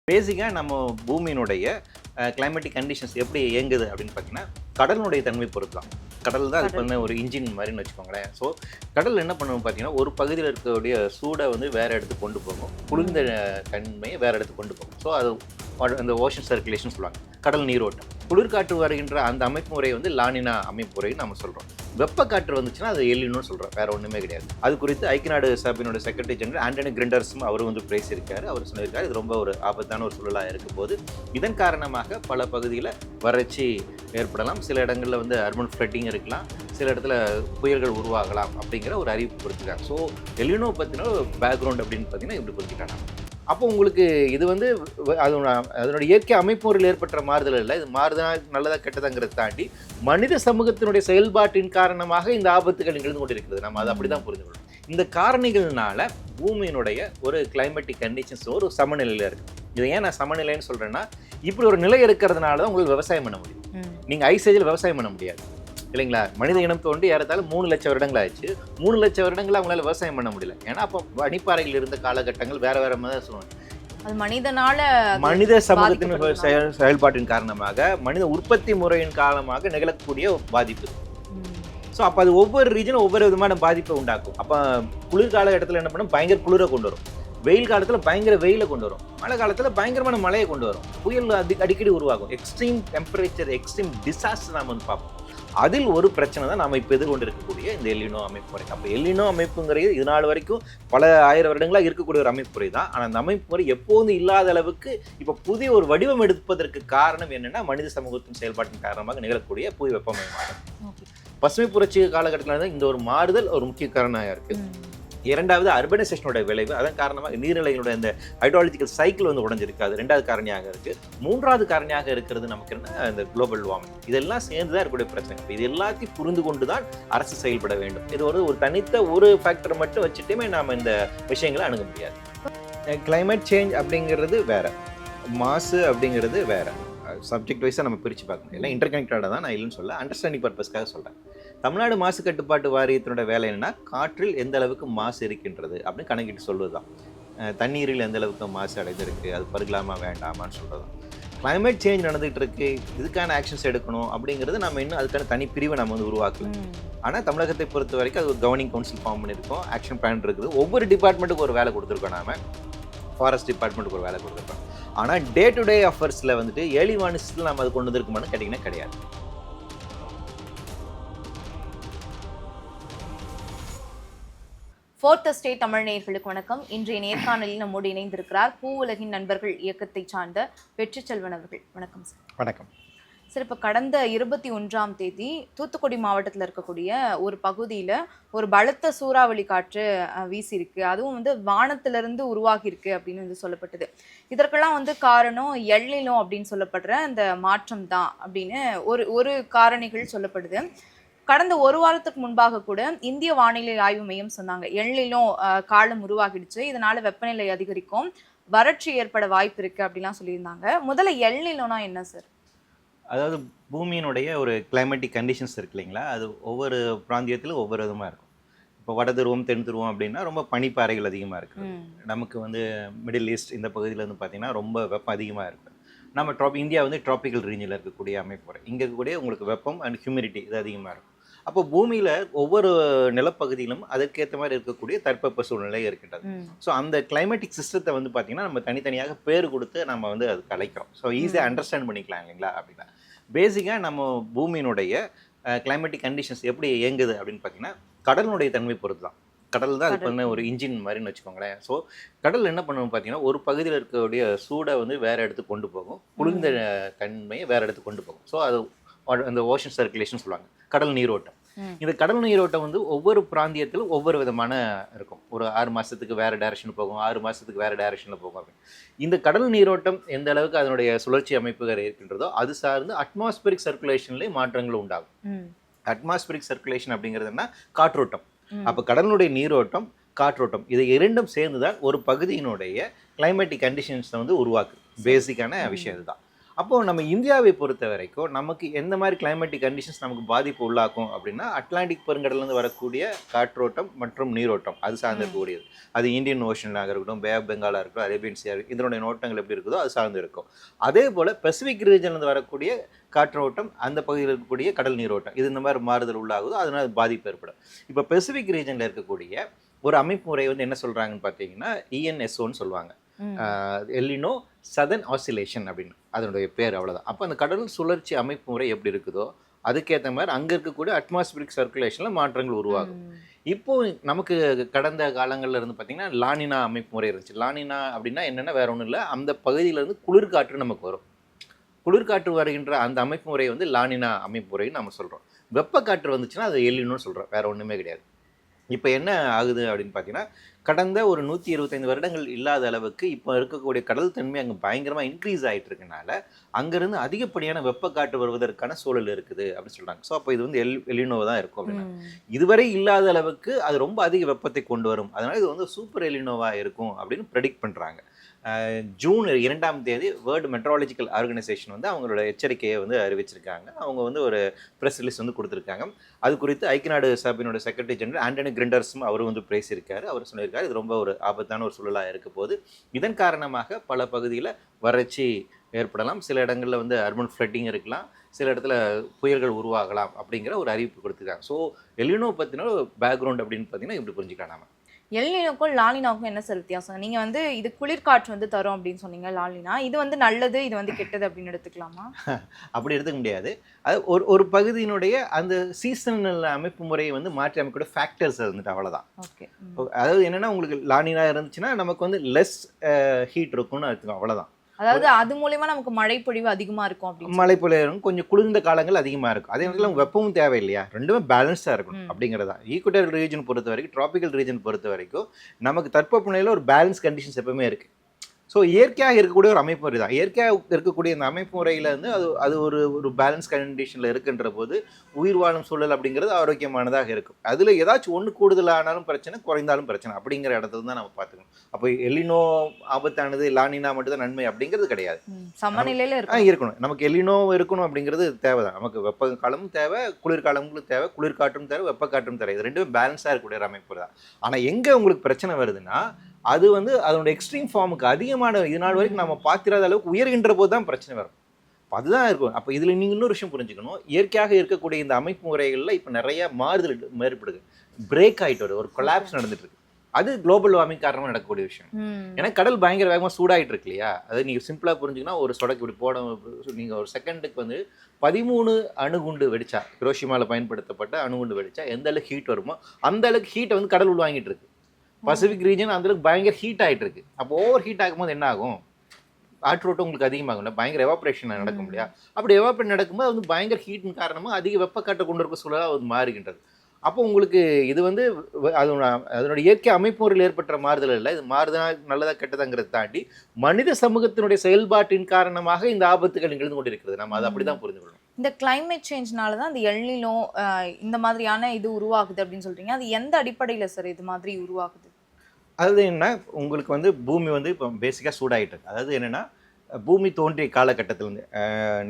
பேசிக்காக நம்ம பூமியினுடைய கிளைமேட்டிக் கண்டிஷன்ஸ் எப்படி இயங்குது அப்படின்னு பார்த்தீங்கன்னா கடலினுடைய தன்மை பொறுத்து தான். கடல் தான் அதுக்கு வந்து ஒரு இன்ஜின் மாதிரின்னு வச்சுக்கோங்களேன். ஸோ கடல் என்ன பண்ணணும் பார்த்தீங்கன்னா, ஒரு பகுதியில் இருக்கக்கூடிய சூடை வந்து வேறு இடத்துக்கு கொண்டு போகும், குளிர்ந்த தன்மையை வேறு இடத்துக்கு கொண்டு போகும். ஸோ அது அந்த ஓஷன் சர்க்குலேஷன் சொல்லுவாங்க, கடல் நீரோட்டம். குளிர்காற்று வருகின்ற அந்த அமைப்பு முறை வந்து லானினா அமைப்பு முறைன்னு நம்ம சொல்கிறோம். வெப்ப காற்று வந்துச்சுன்னா அது எல்லினோன்னு சொல்கிறோம், வேறு ஒன்றுமே கிடையாது. அது குறித்து ஐக்கிய நாடு சபையினுடைய செக்ரட்டரி ஜெனரல் ஆண்டனி கிரெண்டர்ஸும் அவர் வந்து பேசியிருக்காரு. அவர் சொல்லியிருக்காரு, இது ரொம்ப ஒரு ஆபத்தான ஒரு சூழலாக இருக்கும் போது இதன் காரணமாக பல பகுதியில் வறட்சி ஏற்படலாம், சில இடங்களில் வந்து அர்பன் ஃப்ளட்டிங் இருக்கலாம், சில இடத்துல புயல்கள் உருவாகலாம் அப்படிங்கிற ஒரு அறிவிப்பு கொடுத்துருக்காங்க. ஸோ எல்லினோ பற்றின பேக்ரவுண்ட் அப்படின்னு பார்த்தீங்கன்னா இப்படி கொடுத்துட்டாங்க. அப்போ உங்களுக்கு இது வந்து அதனோட இயற்கை அமைப்பு முறையில் ஏற்பட்ட மாறுதல் இல்லை, இது மாறுதல் நல்லதாக கெட்டதாங்கிறத தாண்டி மனித சமூகத்தினுடைய செயல்பாட்டின் காரணமாக இந்த ஆபத்துகள் நிகழ்ந்து கொண்டிருக்கிறது. நம்ம அதை அப்படி தான் புரிஞ்சுக்கணும். இந்த காரணிகள்னால பூமியினுடைய ஒரு கிளைமேட்டிக் கண்டிஷன்ஸ் ஒரு சமநிலையில் இருக்குது. இதை ஏன் நான் சமநிலைன்னு சொல்கிறேன்னா, இப்படி ஒரு நிலை இருக்கிறதுனால தான் உங்களுக்கு விவசாயம் பண்ண முடியும். நீங்கள் ஐஸ் ஏஜில் விவசாயம் பண்ண முடியாது இல்லைங்களா? மனித இனம் தோண்டி ஏறத்தாலும் 3 லட்சம் வருடங்கள் ஆயிடுச்சு. 3 லட்சம் வருடங்கள் அவங்களால விவசாயம் பண்ண முடியல. ஏன்னா அப்போ பனிப்பாறையில் இருந்த காலகட்டங்கள் வேற வேற மாதிரி தான் சொல்லுவாங்க. அது மனித சமூகத்தின் செயல்பாட்டின் காரணமாக, மனித உற்பத்தி முறையின் காரணமாக நிகழக்கூடிய பாதிப்பு. ஸோ அப்போ அது ஒவ்வொரு ரீஜனும் ஒவ்வொரு விதமான பாதிப்பை உண்டாக்கும். அப்போ குளிர் காலகட்டத்தில் என்ன பண்ணும், பயங்கர குளிரை கொண்டு வரும். வெயில் காலத்தில் பயங்கர வெயிலை கொண்டு வரும். மழை காலத்தில் பயங்கரமான மழையை கொண்டு வரும். புயல் அடிக்கடி உருவாகும். எக்ஸ்ட்ரீம் டெம்பரேச்சர், எக்ஸ்ட்ரீம் டிசாஸ்டர் நாம் வந்து பார்ப்போம். அதில் ஒரு பிரச்சனை தான் நாம் இப்போ எதிர்கொண்டு இருக்கக்கூடிய இந்த எல்லினோ அமைப்பு முறை. அப்போ எல்லினோ அமைப்புங்கிறது இது நாள் வரைக்கும் பல ஆயிரம் வருடங்களாக இருக்கக்கூடிய ஒரு அமைப்பு முறை தான். ஆனால் அந்த அமைப்பு முறை எப்போதும் இல்லாத அளவுக்கு இப்போ புதிய ஒரு வடிவம் எடுப்பதற்கு காரணம் என்னென்னா, மனித சமூகத்தின் செயல்பாட்டின் காரணமாக நிகழக்கூடிய புவி வெப்பமயமாதல். பசுமை புரட்சி காலகட்டத்தில் தான் இந்த ஒரு மாறுதல் ஒரு முக்கிய காரணமாக இருக்குது. இரண்டாவது அர்பனைசேஷனோட விளைவு, அதன் காரணமாக நீர்நிலைகளோட இந்த ஹைட்ராலஜிக்கல் சைக்கிள் வந்து உடைஞ்சிருக்கு, அது ரெண்டாவது காரணியாக இருக்குது. மூன்றாவது காரணியாக இருக்கிறது நமக்கு என்ன, இந்த குளோபல் வார்மிங். இதெல்லாம் சேர்ந்து தான் இருக்கக்கூடிய பிரச்சனை. இது எல்லாத்தையும் புரிந்து கொண்டு தான் அரசு செயல்பட வேண்டும். இது ஒரு தனித்த ஒரு ஃபேக்டர் மட்டும் வச்சுட்டுமே நாம் இந்த விஷயங்களை அணுக முடியாது. கிளைமேட் சேஞ்ச் அப்படிங்கிறது வேற, மாசு அப்படிங்கிறது வேற. சப்ஜெக்ட் வைஸாக நம்ம பிரித்து பார்க்கணும். எல்லாம் இன்டர்கனெக்டடாக தான், நான் இல்லைன்னு சொல்ல, அண்டர்ஸ்டாண்டிங் பர்பஸ்க்காக சொல்கிறேன். தமிழ்நாடு மாசு கட்டுப்பாட்டு வாரியத்தினோட வேலை என்னென்னா, காற்றில் எந்த அளவுக்கு மாசு இருக்கின்றது அப்படின்னு கணக்கிட்டு சொல்வது தான். தண்ணீரில் எந்த அளவுக்கு மாசு அடைந்திருக்கு, அது பருகலாமா வேண்டாமான்னு சொல்கிறது தான். கிளைமேட் சேஞ்ச் நடந்துகிட்டு இருக்கு, இதுக்கான ஆக்ஷன்ஸ் எடுக்கணும் அப்படிங்கிறது நம்ம இன்னும் அதுக்கான தனி பிரிவை நம்ம வந்து உருவாக்கல. ஆனால் தமிழகத்தை பொறுத்த வரைக்கும் அது ஒரு கவர்னிங் கவுன்சில் ஃபார்ம் பண்ணியிருக்கோம், ஆக்ஷன் பிளான் இருக்குது. ஒவ்வொரு டிபார்ட்மெண்ட்டுக்கு ஒரு வேலை கொடுத்துருக்கோம். நாம ஃபாரஸ்ட் டிபார்ட்மெண்ட்டுக்கு ஒரு வேலை கொடுத்துருக்கோம். ஆனால் டே டு டே அஃபேர்ஸில் வந்துட்டு ஏர்லி வார்னிங்ஸில் நம்ம அது கொண்டு வந்திருக்கோம்னு கேட்டிங்கன்னா கிடையாது. ஃபோர்த் எஸ்டேட் தமிழ் நேயர்களுக்கு வணக்கம். இன்றைய நேர்காணலில் நம்மோடு இணைந்திருக்கிறார் பூ உலகின் நண்பர்கள் இயக்கத்தை சார்ந்த வெற்றி செல்வன் அவர்கள். வணக்கம் சார். வணக்கம் சார். இப்போ கடந்த 21ஆம் தேதி தூத்துக்குடி மாவட்டத்தில் இருக்கக்கூடிய ஒரு பகுதியில் ஒரு பலத்த சூறாவளி காற்று வீசியிருக்கு. அதுவும் வந்து வானத்திலிருந்து உருவாகியிருக்கு அப்படின்னு வந்து சொல்லப்பட்டது. இதற்கெல்லாம் வந்து காரணம் எல்னினோ அப்படின்னு சொல்லப்படுற அந்த மாற்றம் தான் அப்படின்னு ஒரு காரணிகள் சொல்லப்படுது. கடந்த ஒரு வாரத்துக்கு முன்பாக கூட இந்திய வானிலை ஆய்வு மையம் சொன்னாங்க, எல்னினோ காலம் உருவாகிடுச்சு, இதனால வெப்பநிலை அதிகரிக்கும், வறட்சி ஏற்பட வாய்ப்பு இருக்கு அப்படிலாம் சொல்லியிருந்தாங்க. முதல்ல எல்னினோனா என்ன சார்? அதாவது பூமியினுடைய ஒரு கிளைமேட்டிக் கண்டிஷன்ஸ் இருக்கு இல்லைங்களா, அது ஒவ்வொரு பிராந்தியத்திலும் ஒவ்வொரு விதமாக இருக்கும். இப்போ வட துருவம் தென் துருவம் அப்படின்னா ரொம்ப பனிப்பாறைகள் அதிகமாக இருக்குது. நமக்கு வந்து மிடில் ஈஸ்ட் இந்த பகுதியில் வந்து பார்த்திங்கன்னா ரொம்ப வெப்பம் அதிகமாக இருக்குது. நம்ம இந்தியா வந்து ட்ராபிக்கல் ரீஜனில் இருக்கக்கூடிய அமைப்பு, இங்கே இருக்கக்கூடிய உங்களுக்கு வெப்பம் அண்ட் ஹியூமிடிட்டி இது அதிகமாக இருக்கும். அப்போ பூமியில் ஒவ்வொரு நிலப்பகுதியிலும் அதற்கேற்ற மாதிரி இருக்கக்கூடிய தட்பவெப்ப சூழ்நிலை இருக்கின்றது. ஸோ அந்த கிளைமேட்டிக் சிஸ்டத்தை வந்து பார்த்திங்கன்னா நம்ம தனித்தனியாக பேர் கொடுத்து நம்ம வந்து அது கலைக்கிறோம். ஸோ ஈஸியாக அண்டர்ஸ்டாண்ட் பண்ணிக்கலாம் இல்லைங்களா. அப்படின்னா பேசிக்காக நம்ம பூமியினுடைய கிளைமேட்டிக் கண்டிஷன்ஸ் எப்படி இயங்குது அப்படின்னு பார்த்தீங்கன்னா, கடலினுடைய தன்மை பொறுத்து தான். கடல் தான் அதுக்கு வந்து ஒரு இன்ஜின் மாதிரின்னு வச்சுக்கோங்களேன். ஸோ கடல் என்ன பண்ணணும் பார்த்தீங்கன்னா, ஒரு பகுதியில் இருக்கக்கூடிய சூடை வந்து வேறு இடத்துக்கு கொண்டு போகும், குளிர்ந்த தன்மையை வேறு இடத்துக்கு கொண்டு போகும். ஸோ அது அந்த ஓஷன் சர்க்குலேஷன் சொல்லுவாங்க, கடல் நீரோட்டம். இந்த கடல் நீரோட்டம் வந்து ஒவ்வொரு பிராந்தியத்திலும் ஒவ்வொரு விதமான இருக்கும். ஒரு 6 மாதத்துக்கு வேறு டைரக்ஷன் போகும், 6 மாதத்துக்கு வேறு டைரக்ஷனில் போகும். அப்படின்னு இந்த கடல் நீரோட்டம் எந்த அளவுக்கு அதனுடைய சுழற்சி அமைப்புகள் இருக்கின்றதோ அது சார்ந்து அட்மாஸ்பியரிக் சர்க்குலேஷன்லேயே மாற்றங்கள் உண்டாகும். அட்மாஸ்பியரிக் சர்க்குலேஷன் அப்படிங்கிறதுனா காற்றோட்டம். அப்போ கடலுடைய நீரோட்டம், காற்றோட்டம் இது இரண்டும் சேர்ந்து தான் ஒரு பகுதியினுடைய கிளைமேட்டிக் கண்டிஷன்ஸை வந்து உருவாக்குது. பேசிக்கான விஷயம் இதுதான். அப்போ நம்ம இந்தியாவை பொறுத்த வரைக்கும் நமக்கு எந்த மாதிரி கிளைமேட்டிக் கண்டிஷன்ஸ் நமக்கு பாதிப்பு உள்ளாக்கும் அப்படின்னா அட்லாண்டிக் பெருங்கடல்லேருந்து வரக்கூடிய காற்றோட்டம் மற்றும் நீரோட்டம் அது சார்ந்து இருக்கக்கூடியது. அது இந்தியன் ஓஷனாக இருக்கட்டும், பே ஆஃப் பெங்காலாக இருக்கட்டும், அரேபியன் சி இதனுடைய நோட்டங்கள் எப்படி இருக்குதோ அது சார்ந்து இருக்கும். அதே போல் பசிபிக் ரீஜன்லேருந்து வரக்கூடிய காற்றோட்டம், அந்த பகுதியில் இருக்கக்கூடிய கடல் நீரோட்டம், இது இந்த மாதிரி மாறுதல் உள்ளாகுதோ அதனால் பாதிப்பு ஏற்படும். இப்போ பசிபிக் ரீஜனில் இருக்கக்கூடிய ஒரு அமைப்பு முறை வந்து என்ன சொல்கிறாங்கன்னு பார்த்தீங்கன்னா ENSOன்னு சொல்லுவாங்க. எல்லினோ சதர்ன் ஆசிலேஷன் அப்படின்னு அதனுடைய பேர், அவ்வளோதான். அப்போ அந்த கடல் சுழற்சி அமைப்பு முறை எப்படி இருக்குதோ அதுக்கேற்ற மாதிரி அங்கே இருக்கக்கூடிய அட்மாஸ்பியரிக் சர்க்குலேஷனில் மாற்றங்கள் உருவாகும். இப்போ நமக்கு கடந்த காலங்களில் இருந்து பார்த்தீங்கன்னா லானினா அமைப்பு முறை இருந்துச்சு. லானினா அப்படின்னா என்னென்னா வேற ஒன்றும் இல்லை, அந்த பகுதியிலேருந்து குளிர்காற்று நமக்கு வரும். குளிர்காற்று வருகின்ற அந்த அமைப்பு முறையை வந்து லானினா அமைப்பு முறைன்னு நம்ம சொல்கிறோம். வெப்பக்காற்று வந்துச்சுன்னா அது எல்லினோன்னு சொல்கிறோம், வேற ஒன்றுமே கிடையாது. இப்போ என்ன ஆகுது அப்படின்னு பார்த்தீங்கன்னா கடந்த ஒரு 125 வருடங்கள் இல்லாத அளவுக்கு இப்போ இருக்கக்கூடிய கடல் தன்மை அங்கே பயங்கரமாக இன்க்ரீஸ் ஆகிட்டு இருக்கனால அங்கேருந்து அதிகப்படியான வெப்பக்காற்று வருவதற்கான சூழல் இருக்குது அப்படின்னு சொல்கிறாங்க. ஸோ அப்போ இது வந்து எலினோ தான் இருக்கும் அப்படின்னா இதுவரை இல்லாத அளவுக்கு அது ரொம்ப அதிக வெப்பத்தை கொண்டு வரும், அதனால் இது வந்து சூப்பர் எலினோவாக இருக்கும் அப்படின்னு ப்ரெடிக்ட் பண்ணுறாங்க. ஜூன் 2ஆம் தேதி வேர்ல்டு மெட்ரோலஜிக்கல் ஆர்கனைசேஷன் வந்து அவங்களோட எச்சரிக்கையை வந்து அறிவிச்சிருக்காங்க. அவங்க வந்து ஒரு ப்ரெஸ் ரிலீஸ் வந்து கொடுத்துருக்காங்க. அது குறித்து ஐக்கிய நாடு சபையினோட செக்ரட்டரி ஜெனரல் ஆண்டனி கிரிண்டர்ஸும் அவரும் வந்து பேசியிருக்காரு. அவர் சொல்லியிருக்காரு இது ரொம்ப ஒரு ஆபத்தான ஒரு சூழலாக இருக்க போது, இதன் காரணமாக பல பகுதியில் வறட்சி ஏற்படலாம், சில இடங்களில் வந்து அர்பன் ஃப்ளட்டிங் இருக்கலாம், சில இடத்துல புயல்கள் உருவாகலாம் அப்படிங்கிற ஒரு அறிவிப்பு கொடுத்துருக்காங்க. ஸோ எலினோ பற்றின பேக்ரவுண்ட் அப்படின்னு பார்த்தீங்கன்னா இப்படி புரிஞ்சுக்கலாம் நாம. எல்னினோக்கும் லாலினாவுக்கும் என்ன சார் வித்தியாசம்? நீங்க வந்து இது குளிர்காற்று வந்து தரும் அப்படின்னு சொன்னீங்க லாலினா, இது வந்து நல்லது, இது வந்து கெட்டது அப்படின்னு எடுத்துக்கலாமா? அப்படி எடுத்துக்க முடியாது. அது ஒரு ஒரு பகுதியினுடைய அந்த சீசனல் அமைப்பு முறையை வந்து மாற்றி அமைக்கக்கூடிய ஃபேக்டர்ஸ் இருந்துட்டு அவ்வளோதான். ஓகே, அதாவது என்னன்னா உங்களுக்கு லானினா இருந்துச்சுன்னா நமக்கு வந்து லெஸ் ஹீட் இருக்கும்னு எடுத்துக்கோம், அவ்வளோதான். அதாவது அது மூலமா நமக்கு மழைப்பொழிவு அதிகமா இருக்கும் அப்படின்னு. மழைப்பொழிவு கொஞ்சம் குளிர்ந்த காலங்கள் அதிகமாக இருக்கும், அதே நேரத்தில் வெப்பமும் தேவை இல்லையா, ரெண்டுமே பேலன்ஸாக இருக்கணும் அப்படிங்கிறதா. ஈக்குவட்டோரியல் ரீஜன் பொறுத்த வரைக்கும், ட்ராபிக்கல் ரீஜன் பொறுத்த வரைக்கும் நமக்கு தட்பவெப்பநிலையில் ஒரு பேலன்ஸ் கண்டிஷன்ஸ் எப்பவுமே இருக்குது. ஸோ இயற்கையாக இருக்கக்கூடிய ஒரு அமைப்பு முறை தான். இயற்கையாக இருக்கக்கூடிய இந்த அமைப்பு முறையில் வந்து அது ஒரு ஒரு பேலன்ஸ் கண்டிஷனில் இருக்குன்ற போது உயிர் வாழும் சூழல் அப்படிங்கிறது ஆரோக்கியமானதாக இருக்கும். அதில் ஏதாச்சும் ஒன்று கூடுதலானாலும் பிரச்சனை, குறைந்தாலும் பிரச்சனை அப்படிங்கிற இடத்துல தான் நம்ம பார்த்துக்கணும். அப்போ எலினோ ஆபத்தானது, லானினா மட்டும்தான் நன்மை அப்படிங்கிறது கிடையாது, சமநிலையில் இருக்கணும். நமக்கு எலினோ இருக்கணும் அப்படிங்கிறது தேவைதான். நமக்கு வெப்ப காலமும் தேவை, குளிர்காலங்களும் தேவை, குளிர்காற்றும் தேவை, வெப்பக்காற்றும் தேவை, இது ரெண்டுமே பேலன்ஸாக இருக்கக்கூடிய ஒரு அமைப்பு தான். ஆனால் எங்கே உங்களுக்கு பிரச்சனை வருதுன்னா அது வந்து அதோட எக்ஸ்ட்ரீம் ஃபார்முக்கு அதிகமான இது நாள் வரைக்கும் நம்ம பார்த்திராத அளவுக்கு உயர்கின்ற போது தான் பிரச்சனை வரும். அதுதான் இருக்கும். அப்போ இதில் நீங்கள் இன்னொரு விஷயம் புரிஞ்சுக்கணும், இயற்கையாக இருக்கக்கூடிய இந்த அமைப்பு முறைகளில் இப்போ நிறைய மாறுதல் ஏற்படுது, பிரேக் ஆகிட்டு வருது, ஒரு கொலாப்ஸ் நடந்துட்டு இருக்கு. அது குளோபல் வார்மிங் காரணமாக நடக்கக்கூடிய விஷயம். ஏன்னா கடல் பயங்கர வேகமாக சூடாகிட்டு இருக்கு இல்லையா. அது நீங்கள் சிம்பிளாக புரிஞ்சுக்கணும், ஒரு சொடக்கு இப்படி போட நீங்கள் ஒரு செகண்டுக்கு வந்து 13 அணுகுண்டு வெடிச்சா, ஹிரோஷிமாவில் பயன்படுத்தப்பட்ட அணுகுண்டு வெடிச்சா எந்த அளவுக்கு ஹீட் வருமோ அந்த அளவுக்கு ஹீட்டை வந்து கடல் உள்வாங்கிட்டு இருக்கு. பசிபிக் ரீஜன் அந்தளவுக்கு பயங்கர ஹீட் ஆகிட்டு இருக்கு. அப்போ ஓவர் ஹீட் ஆகும்போது என்ன ஆகும், காற்றோட்டம் உங்களுக்கு அதிகமாகும்ல, பயங்கர எவாப்ரேஷன் நடக்கும் இல்லையா. அப்படி எவாப்ரேட் நடக்கும்போது வந்து பயங்கர ஹீட்டின் காரணமாக அதிக வெப்பக்காற்றை கொண்டு இருக்க சூழலாக அது மாறுகின்றது. அப்போ உங்களுக்கு இது வந்து அதனுடைய இயற்கை அமைப்பு முறையில் ஏற்பட்ட மாறுதல் இல்லை, இது மாறுதல் நல்லதா கெட்டதாங்கிறத தாண்டி மனித சமூகத்தினுடைய செயல்பாட்டின் காரணமாக இந்த ஆபத்துகள் நிகழ்ந்து கொண்டிருக்கிறது. நம்ம அதை அப்படி தான் புரிஞ்சுக்கணும். இந்த கிளைமேட் சேஞ்ச்னால தான் இந்த எல்னினோ இந்த மாதிரியான இது உருவாகுது அப்படின்னு சொல்றீங்க. அது எந்த அடிப்படையில் சார் இது மாதிரி உருவாகுது? அதாவது என்ன, உங்களுக்கு வந்து பூமி வந்து இப்போ பேசிக்காக சூடாகிட்டு இருக்கு. அதாவது என்னென்னா பூமி தோன்றிய காலகட்டத்திலேருந்து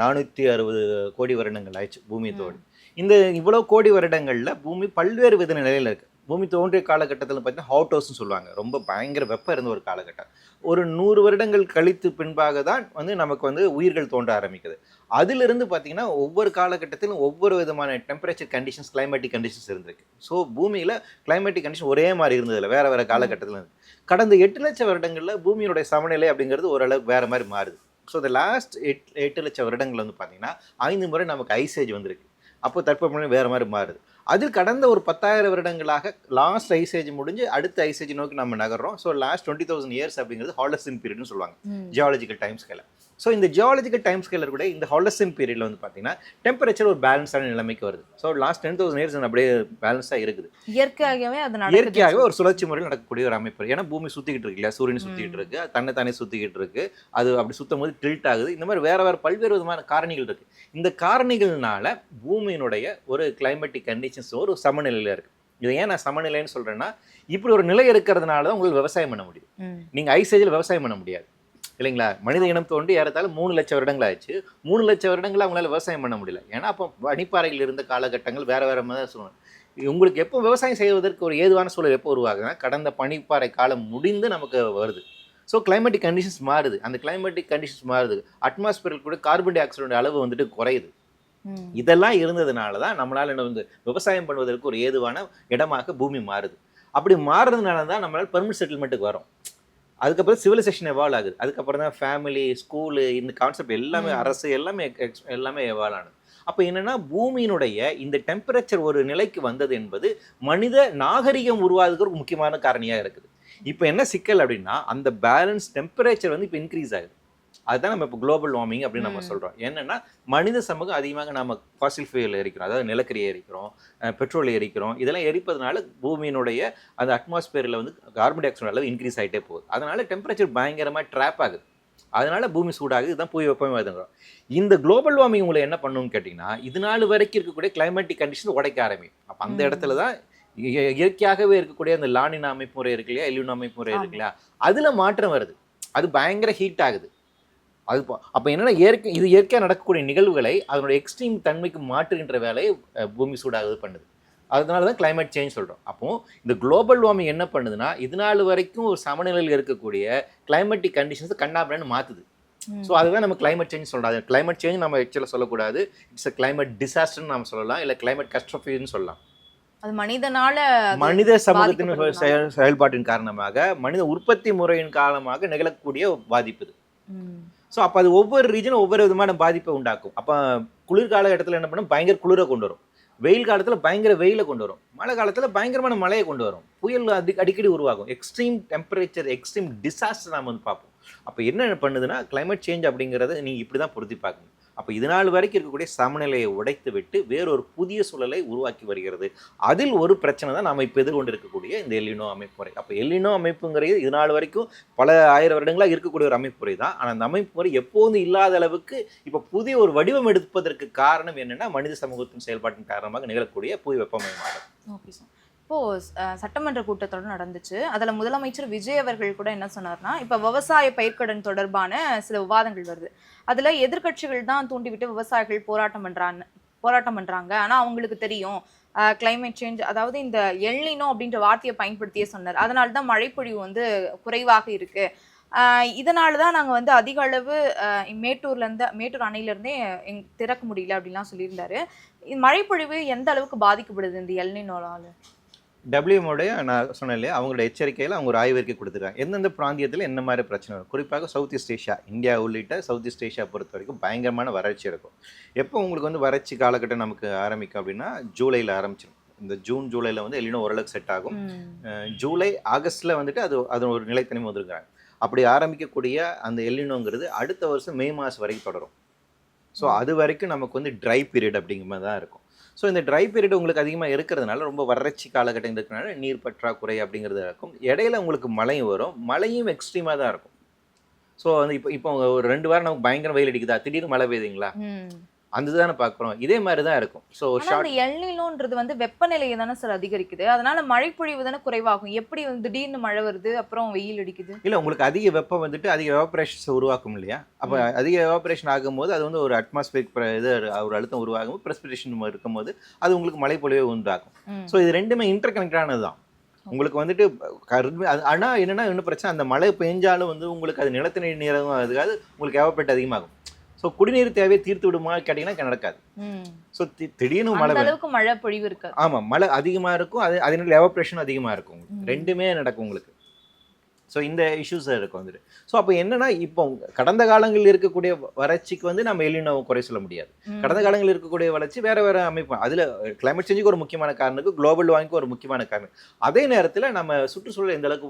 460 கோடி வருடங்கள் ஆயிடுச்சு பூமி தோன்றி. இந்த இவ்வளோ கோடி வருடங்களில் பூமி பல்வேறு வித நிலையில் இருக்குது. பூமி தோன்றிய காலகட்டத்தில் பார்த்தீங்கன்னா ஹாட் ஹவுஸ்ன்னு சொல்லுவாங்க, ரொம்ப பயங்கர வெப்பம் இருந்த ஒரு காலகட்டம். ஒரு 100 வருடங்கள் கழித்து பின்பாக தான் வந்து நமக்கு வந்து உயிர்கள் தோன்ற ஆரம்பிக்குது. அதிலிருந்து பார்த்தீங்கன்னா ஒவ்வொரு காலகட்டத்திலும் ஒவ்வொரு விதமான டெம்பரேச்சர் கண்டிஷன்ஸ், கிளைமேட்டிக் கண்டிஷன்ஸ் இருந்திருக்கு. ஸோ பூமியில் கிளைமேட்டிக் கண்டிஷன் ஒரே மாதிரி இருந்ததில்லை, வேறு வேறு காலகட்டத்தில் இருந்து. கடந்த 8 லட்சம் வருடங்களில் பூமியோடைய சமநிலை அப்படிங்கிறது ஓரளவுக்கு வேறு மாதிரி மாறுது. ஸோ இந்த லாஸ்ட் 8 லட்சம் வருடங்கள் வந்து பார்த்தீங்கன்னா 5 முறை நமக்கு ஐசேஜ் வந்திருக்கு. அப்போ தட்பவெப்பநிலை வேறு மாதிரி மாறுது. அதில் கடந்த ஒரு 10,000 வருடங்களாக லாஸ்ட் ஐசேஜ் முடிஞ்சு அடுத்த ஐசேஜ் நோக்கி நம்ம நகர்றோம். ஸோ லாஸ்ட் 20,000 இயர்ஸ் அப்படிங்கிறது ஹாலோசின் பீரியட்னு சொல்லுவாங்க ஜியாலஜிக்கல் டைம் ஸ்கேல. ஸோ இந்த ஜியாலஜிக்கல் டைம் ஸ்கேலர் கூட இந்த ஹாலோசின் பீரியடில் வந்து பார்த்தீங்கன்னா டெம்பரேச்சர் ஒரு பேலன்ஸான நிலைமைக்கு வருது. ஸோ லாஸ்ட் 10,000 இயர்ஸ் அப்படியே பேலன்ஸாக இருக்குது. இயற்கையாகவே ஒரு சுழற்சி முறையில் நடக்கக்கூடிய ஒரு அமைப்பு. ஏன்னா பூமி சுற்றிக்கிட்டு இருக்கு இல்லையா, சூரியன் சுற்றிக்கிட்டு இருக்கு, தன்னை சுற்றிக்கிட்டு இருக்கு, அது அப்படி சுற்றும் போது டில்ட் ஆகுது. இந்த மாதிரி வேறு பல்வேறு விதமான காரணிகள் இருக்குது. இந்த காரணிகள்னால பூமியினுடைய ஒரு கிளைமேட்டிக் கண்டிஷன்ஸ் ஒரு சமநிலையில் இருக்குது. இதை ஏன் நான் சமநிலைன்னு சொல்கிறேன்னா, இப்படி ஒரு நிலை இருக்கிறதுனால தான் உங்களுக்கு விவசாயம் பண்ண முடியும். நீங்கள் ஐசேஜில் விவசாயம் பண்ண முடியாது. இல்லைங்களா? மனித இனம் தோன்றி ஏறத்தாழ 3 லட்சம் வருடங்கள் ஆச்சு. 3 லட்சம் வருடங்கள் அவங்களால விவசாயம் பண்ண முடியல. ஏன்னா அப்போ பனிப்பாறைகள் இருந்த காலகட்டங்கள் வேற வேற மாதிரி சூழ்நிலை. உங்களுக்கு எப்போ விவசாயம் செய்வதற்கு ஒரு ஏதுவான சூழல் எப்போ உருவாகுதுன்னா கடந்த பனிப்பாறை காலம் முடிந்து நமக்கு வருது. ஸோ கிளைமேட்டிக் கண்டிஷன்ஸ் மாறுது. அந்த கிளைமேட்டிக் கண்டிஷன்ஸ் மாறுது. அட்மாஸ்பியரில் கூட கார்பன் டை ஆக்சைடோட அளவு வந்துட்டு குறையுது. இதெல்லாம் இருந்ததுனால தான் நம்மளால என்ன வந்து விவசாயம் பண்ணுவதற்கு ஒரு ஏதுவான இடமாக பூமி மாறுது. அப்படி மாறுறதுனால தான் நம்மளால பெர்மனன்ட் செட்டில்மெண்ட்டுக்கு வரும். அதுக்கப்புறம் சிவிலைசேஷன் எவால்வ் ஆகுது. அதுக்கப்புறம் தான் ஃபேமிலி, ஸ்கூலு, இந்த கான்செப்ட் எல்லாமே அரசு எல்லாமே எவால்வ் ஆனது. அப்போ என்னன்னா பூமியினுடைய இந்த டெம்பரேச்சர் ஒரு நிலைக்கு வந்தது என்பது மனித நாகரிகம் உருவாதுக்கு ஒரு முக்கியமான காரணியாக இருக்குது. இப்போ என்ன சிக்கல் அப்படின்னா அந்த பேலன்ஸ் டெம்பரேச்சர் வந்து இப்போ இன்க்ரீஸ் ஆகுது. அதுதான் நம்ம இப்போ குளோபல் வார்மிங் அப்படின்னு நம்ம சொல்கிறோம். என்னன்னா மனித சமூகம் அதிகமாக நம்ம ஃபாசில் ஃபியூயல் எரிக்கிறோம், அதாவது நிலக்கரியை எரிக்கிறோம், பெட்ரோல் எரிக்கிறோம். இதெல்லாம் எரிப்பதனால பூமியினுடைய அந்த அட்மாஸ்பியரில் வந்து கார்பன் டை ஆக்சைடு அளவு இன்க்ரீஸ் ஆகிட்டே போகுது. அதனால டெம்பரேச்சர் பயங்கரமாக ட்ராப் ஆகுது. அதனால பூமி சூடாகுது. இதுதான் புவி வெப்பமயமாகுதுங்கிறோம். இந்த குளோபல் வார்மிங் உங்களை என்ன பண்ணணும்னு கேட்டிங்கன்னா இது நாள் வரைக்கும் இருக்கக்கூடிய கிளைமேட்டிக் கண்டிஷன் உடைக்க ஆரம்பிக்கும். அப்போ அந்த இடத்துல தான் இயற்கையாகவே இருக்கக்கூடிய அந்த லானினா அமைப்பு முறை இருக்கு இல்லையா, எல்லினோ அமைப்பு முறை இருக்கு இல்லையா, அதில் மாற்றம் வருது. அது பயங்கர ஹீட் ஆகுது. அது அப்போ என்னன்னா இது இயற்கையாக நடக்கக்கூடிய நிகழ்வுகளை அதனுடைய எக்ஸ்ட்ரீம் தன்மைக்கு மாற்றுகின்ற வேலையை பூமி சூடாகுது பண்ணுது. அதனால தான் கிளைமேட் சேஞ்ச் சொல்கிறோம். அப்போ இந்த குளோபல் வார்மிங் என்ன பண்ணுதுன்னா இது நாள் வரைக்கும் ஒரு சமநிலையில் இருக்கக்கூடிய கிளைமேட்டிக் கண்டிஷன்ஸ் கண்ணாபின்னு மாற்றுது. ஸோ அதுதான் நம்ம கிளைமேட் சேஞ்ச் சொல்கிறோம். அது கிளைமேட் சேஞ்ச் நம்ம ஆக்சுவலாக சொல்லக்கூடாது. இட்ஸ் அ கிளைமேட் டிசாஸ்டர்னு நம்ம சொல்லலாம், இல்லை கிளைமேட் கஸ்ட்ரோஃபின்னு சொல்லலாம். அது மனித சமூகத்தின் செயல்பாட்டின் காரணமாக மனித உற்பத்தி முறையின் காரணமாக நிகழக்கூடிய பாதிப்பு இது. ஸோ அப்போ அது ஒவ்வொரு ரீஜனும் ஒவ்வொரு விதமான பாதிப்பை உண்டாக்கும். அப்போ குளிர்கால இடத்துல என்ன பண்ணும், பயங்கர குளிரை கொண்டு வரும். வெயில் காலத்தில் பயங்கர வெயிலை கொண்டு வரும். மழை காலத்தில் பயங்கரமான மழையை கொண்டு வரும். புயல் அடிக்கடி உருவாகும். எக்ஸ்ட்ரீம் டெம்பரேச்சர், எக்ஸ்ட்ரீம் டிசாஸ்டர் நாம் வந்து பார்ப்போம். அப்போ என்ன பண்ணுதுன்னா கிளைமேட் சேஞ்ச் அப்படிங்கிறத நீங்கள் இப்படி தான் பொருத்தி பார்க்கணும். அப்போ இது நாள் வரைக்கும் இருக்கக்கூடிய சமநிலையை உடைத்து விட்டு வேறொரு புதிய சூழலை உருவாக்கி வருகிறது. அதில் ஒரு பிரச்சனை தான் நாம் இப்போ எதிர்கொண்டு இருக்கக்கூடிய இந்த எல்லினோ அமைப்பு முறை. அப்போ எல்லினோ அமைப்புங்கிறது இது நாள் வரைக்கும் பல ஆயிரம் வருடங்களாக இருக்கக்கூடிய ஒரு அமைப்பு முறை தான். ஆனால் அந்த அமைப்பு முறை எப்போதும் இல்லாத அளவுக்கு இப்போ புதிய ஒரு வடிவம் எடுப்பதற்கு காரணம் என்னென்னா மனித சமூகத்தின் செயல்பாட்டின் காரணமாக நிகழக்கூடிய புவி வெப்பமயமாகும். Okay sir. இப்போ சட்டமன்ற கூட்டத்தொடர் நடந்துச்சு. அதுல முதலமைச்சர் விஜய் அவர்கள் கூட என்ன சொன்னார்னா, இப்ப விவசாய பயிர்க்கடன் தொடர்பான சில விவாதங்கள் வருது. அதுல எதிர்க்கட்சிகள் தான் தூண்டிவிட்டு விவசாயிகள் போராட்டம் பண்றாங்க. ஆனா அவங்களுக்கு தெரியும் கிளைமேட் சேஞ்ச், அதாவது இந்த எல்னினோ அப்படின்ற வார்த்தையை பயன்படுத்தியே சொன்னார். அதனால தான் மழைப்பொழிவு வந்து குறைவாக இருக்கு. இதனால தான் நாங்கள் வந்து அதிக அளவு மேட்டூர் அணையிலேருந்தே திறக்க முடியல அப்படின்லாம் சொல்லியிருந்தாரு. மழைப்பொழிவு எந்த அளவுக்கு பாதிக்கப்படுது இந்த எல்னினோலால? டபிள்யூஎம்ஓடைய நான் சொன்னேன் இல்லையா, அவங்களோட எச்சரிக்கையில் அவங்க ஒரு ஆய்வறிக்கை கொடுத்துருக்காங்க. எந்தெந்த பிராந்தியத்தில் என்ன மாதிரி பிரச்சனை வரும். குறிப்பாக சவுத் ஈஸ்ட் ஏஷியா, இந்தியா உள்ளிட்ட சவுத் ஈஸ்ட் ஏஷியா பொறுத்த வரைக்கும் பயங்கரமான வறட்சி இருக்கும். எப்போ உங்களுக்கு வந்து வறட்சி காலகட்டம் நமக்கு ஆரம்பிக்கும் அப்படின்னா ஜூலையில் ஆரம்பிச்சிடும். இந்த ஜூன் ஜூலையில் வந்து எல்லினோ ஓரளவுக்கு செட் ஆகும். ஜூலை ஆகஸ்ட்டில் வந்துட்டு அது ஒரு நிலைத்தன்மை வந்துருக்காங்க. அப்படி ஆரம்பிக்கக்கூடிய அந்த எல்லினோங்கிறது அடுத்த வருஷம் மே மாதம் வரைக்கும் தொடரும். ஸோ அது வரைக்கும் நமக்கு வந்து ட்ரை பீரியட் அப்படிங்கிற மாதிரி தான் இருக்கும். ஸோ இந்த ட்ரை பீரியட் உங்களுக்கு அதிகமாக இருக்கிறதுனால ரொம்ப வறட்சி காலகட்டம் இருக்கிறதுனால நீர் பற்றாக்குறை அப்படிங்கிறது இருக்கும். இடையில உங்களுக்கு மழையும் வரும். மழையும் எக்ஸ்ட்ரீமாக தான் இருக்கும். ஸோ வந்து இப்போ ஒரு 2 வாரம் நமக்கு பயங்கர வெயில் அடிக்குதா, திடீர்னு மழை பெய்யுதுங்களா, அந்த தானே பார்க்குறோம். இதே மாதிரி தான் இருக்கும். ஸோ எல்னினோன்றது வந்து வெப்பநிலையை தானே சார் அதிகரிக்குது. அதனால மழைப்பொழிவு தானே குறைவாகும். எப்படி வந்து திடீர்னு மழை வருது அப்புறம் வெயில் அடிக்குது? இல்லை, உங்களுக்கு அதிக வெப்பம் வந்துட்டு அதிக எவாபரேஷன்ஸ் உருவாக்கும் இல்லையா. அப்போ அதிக எவாபரேஷன் ஆகும்போது அது வந்து ஒரு அட்மாஸ்பியரிக் ஒரு அழுத்தம் உருவாகும். பிரெசிபிடேஷன் இருக்கும்போது அது உங்களுக்கு மழைப்பொழிவை உண்டாக்கும். ஸோ இது ரெண்டுமே இன்டர் கனெக்டானது தான். உங்களுக்கு வந்துட்டு ஆனால் என்னென்னா இன்னும் பிரச்சனை, அந்த மழை பெஞ்சாலும் வந்து உங்களுக்கு அது நிலத்தடி நீரும் அதுக்காக உங்களுக்கு எவாபரேட் அதிகமாகும். ஸோ குடிநீர் தேவையை தீர்த்து விடுமா கேட்டிங்கன்னா நடக்காது. ஸோ திடீர்னு மழை பொழிவு இருக்காது. ஆமாம், மழை அதிகமாக இருக்கும். அதனால எவாபரேஷன் அதிகமாக இருக்கும். ரெண்டுமே நடக்கும் உங்களுக்கு. ஸோ இந்த இஷ்யூஸ் இருக்கும் வந்துட்டு. ஸோ அப்போ என்னன்னா இப்போ கடந்த காலங்களில் இருக்கக்கூடிய வறட்சிக்கு வந்து நம்ம எல்லினோவை குறை சொல்ல முடியாது. கடந்த காலங்களில் இருக்கக்கூடிய வளர்ச்சி வேற வேற அமைப்பு. அதில் கிளைமேட் சேஞ்சுக்கு ஒரு முக்கியமான காரணம், குளோபல் வார்மிங்க்கு ஒரு முக்கியமான காரணம். அதே நேரத்தில் நம்ம சுற்றுச்சூழல் எந்த அளவுக்கு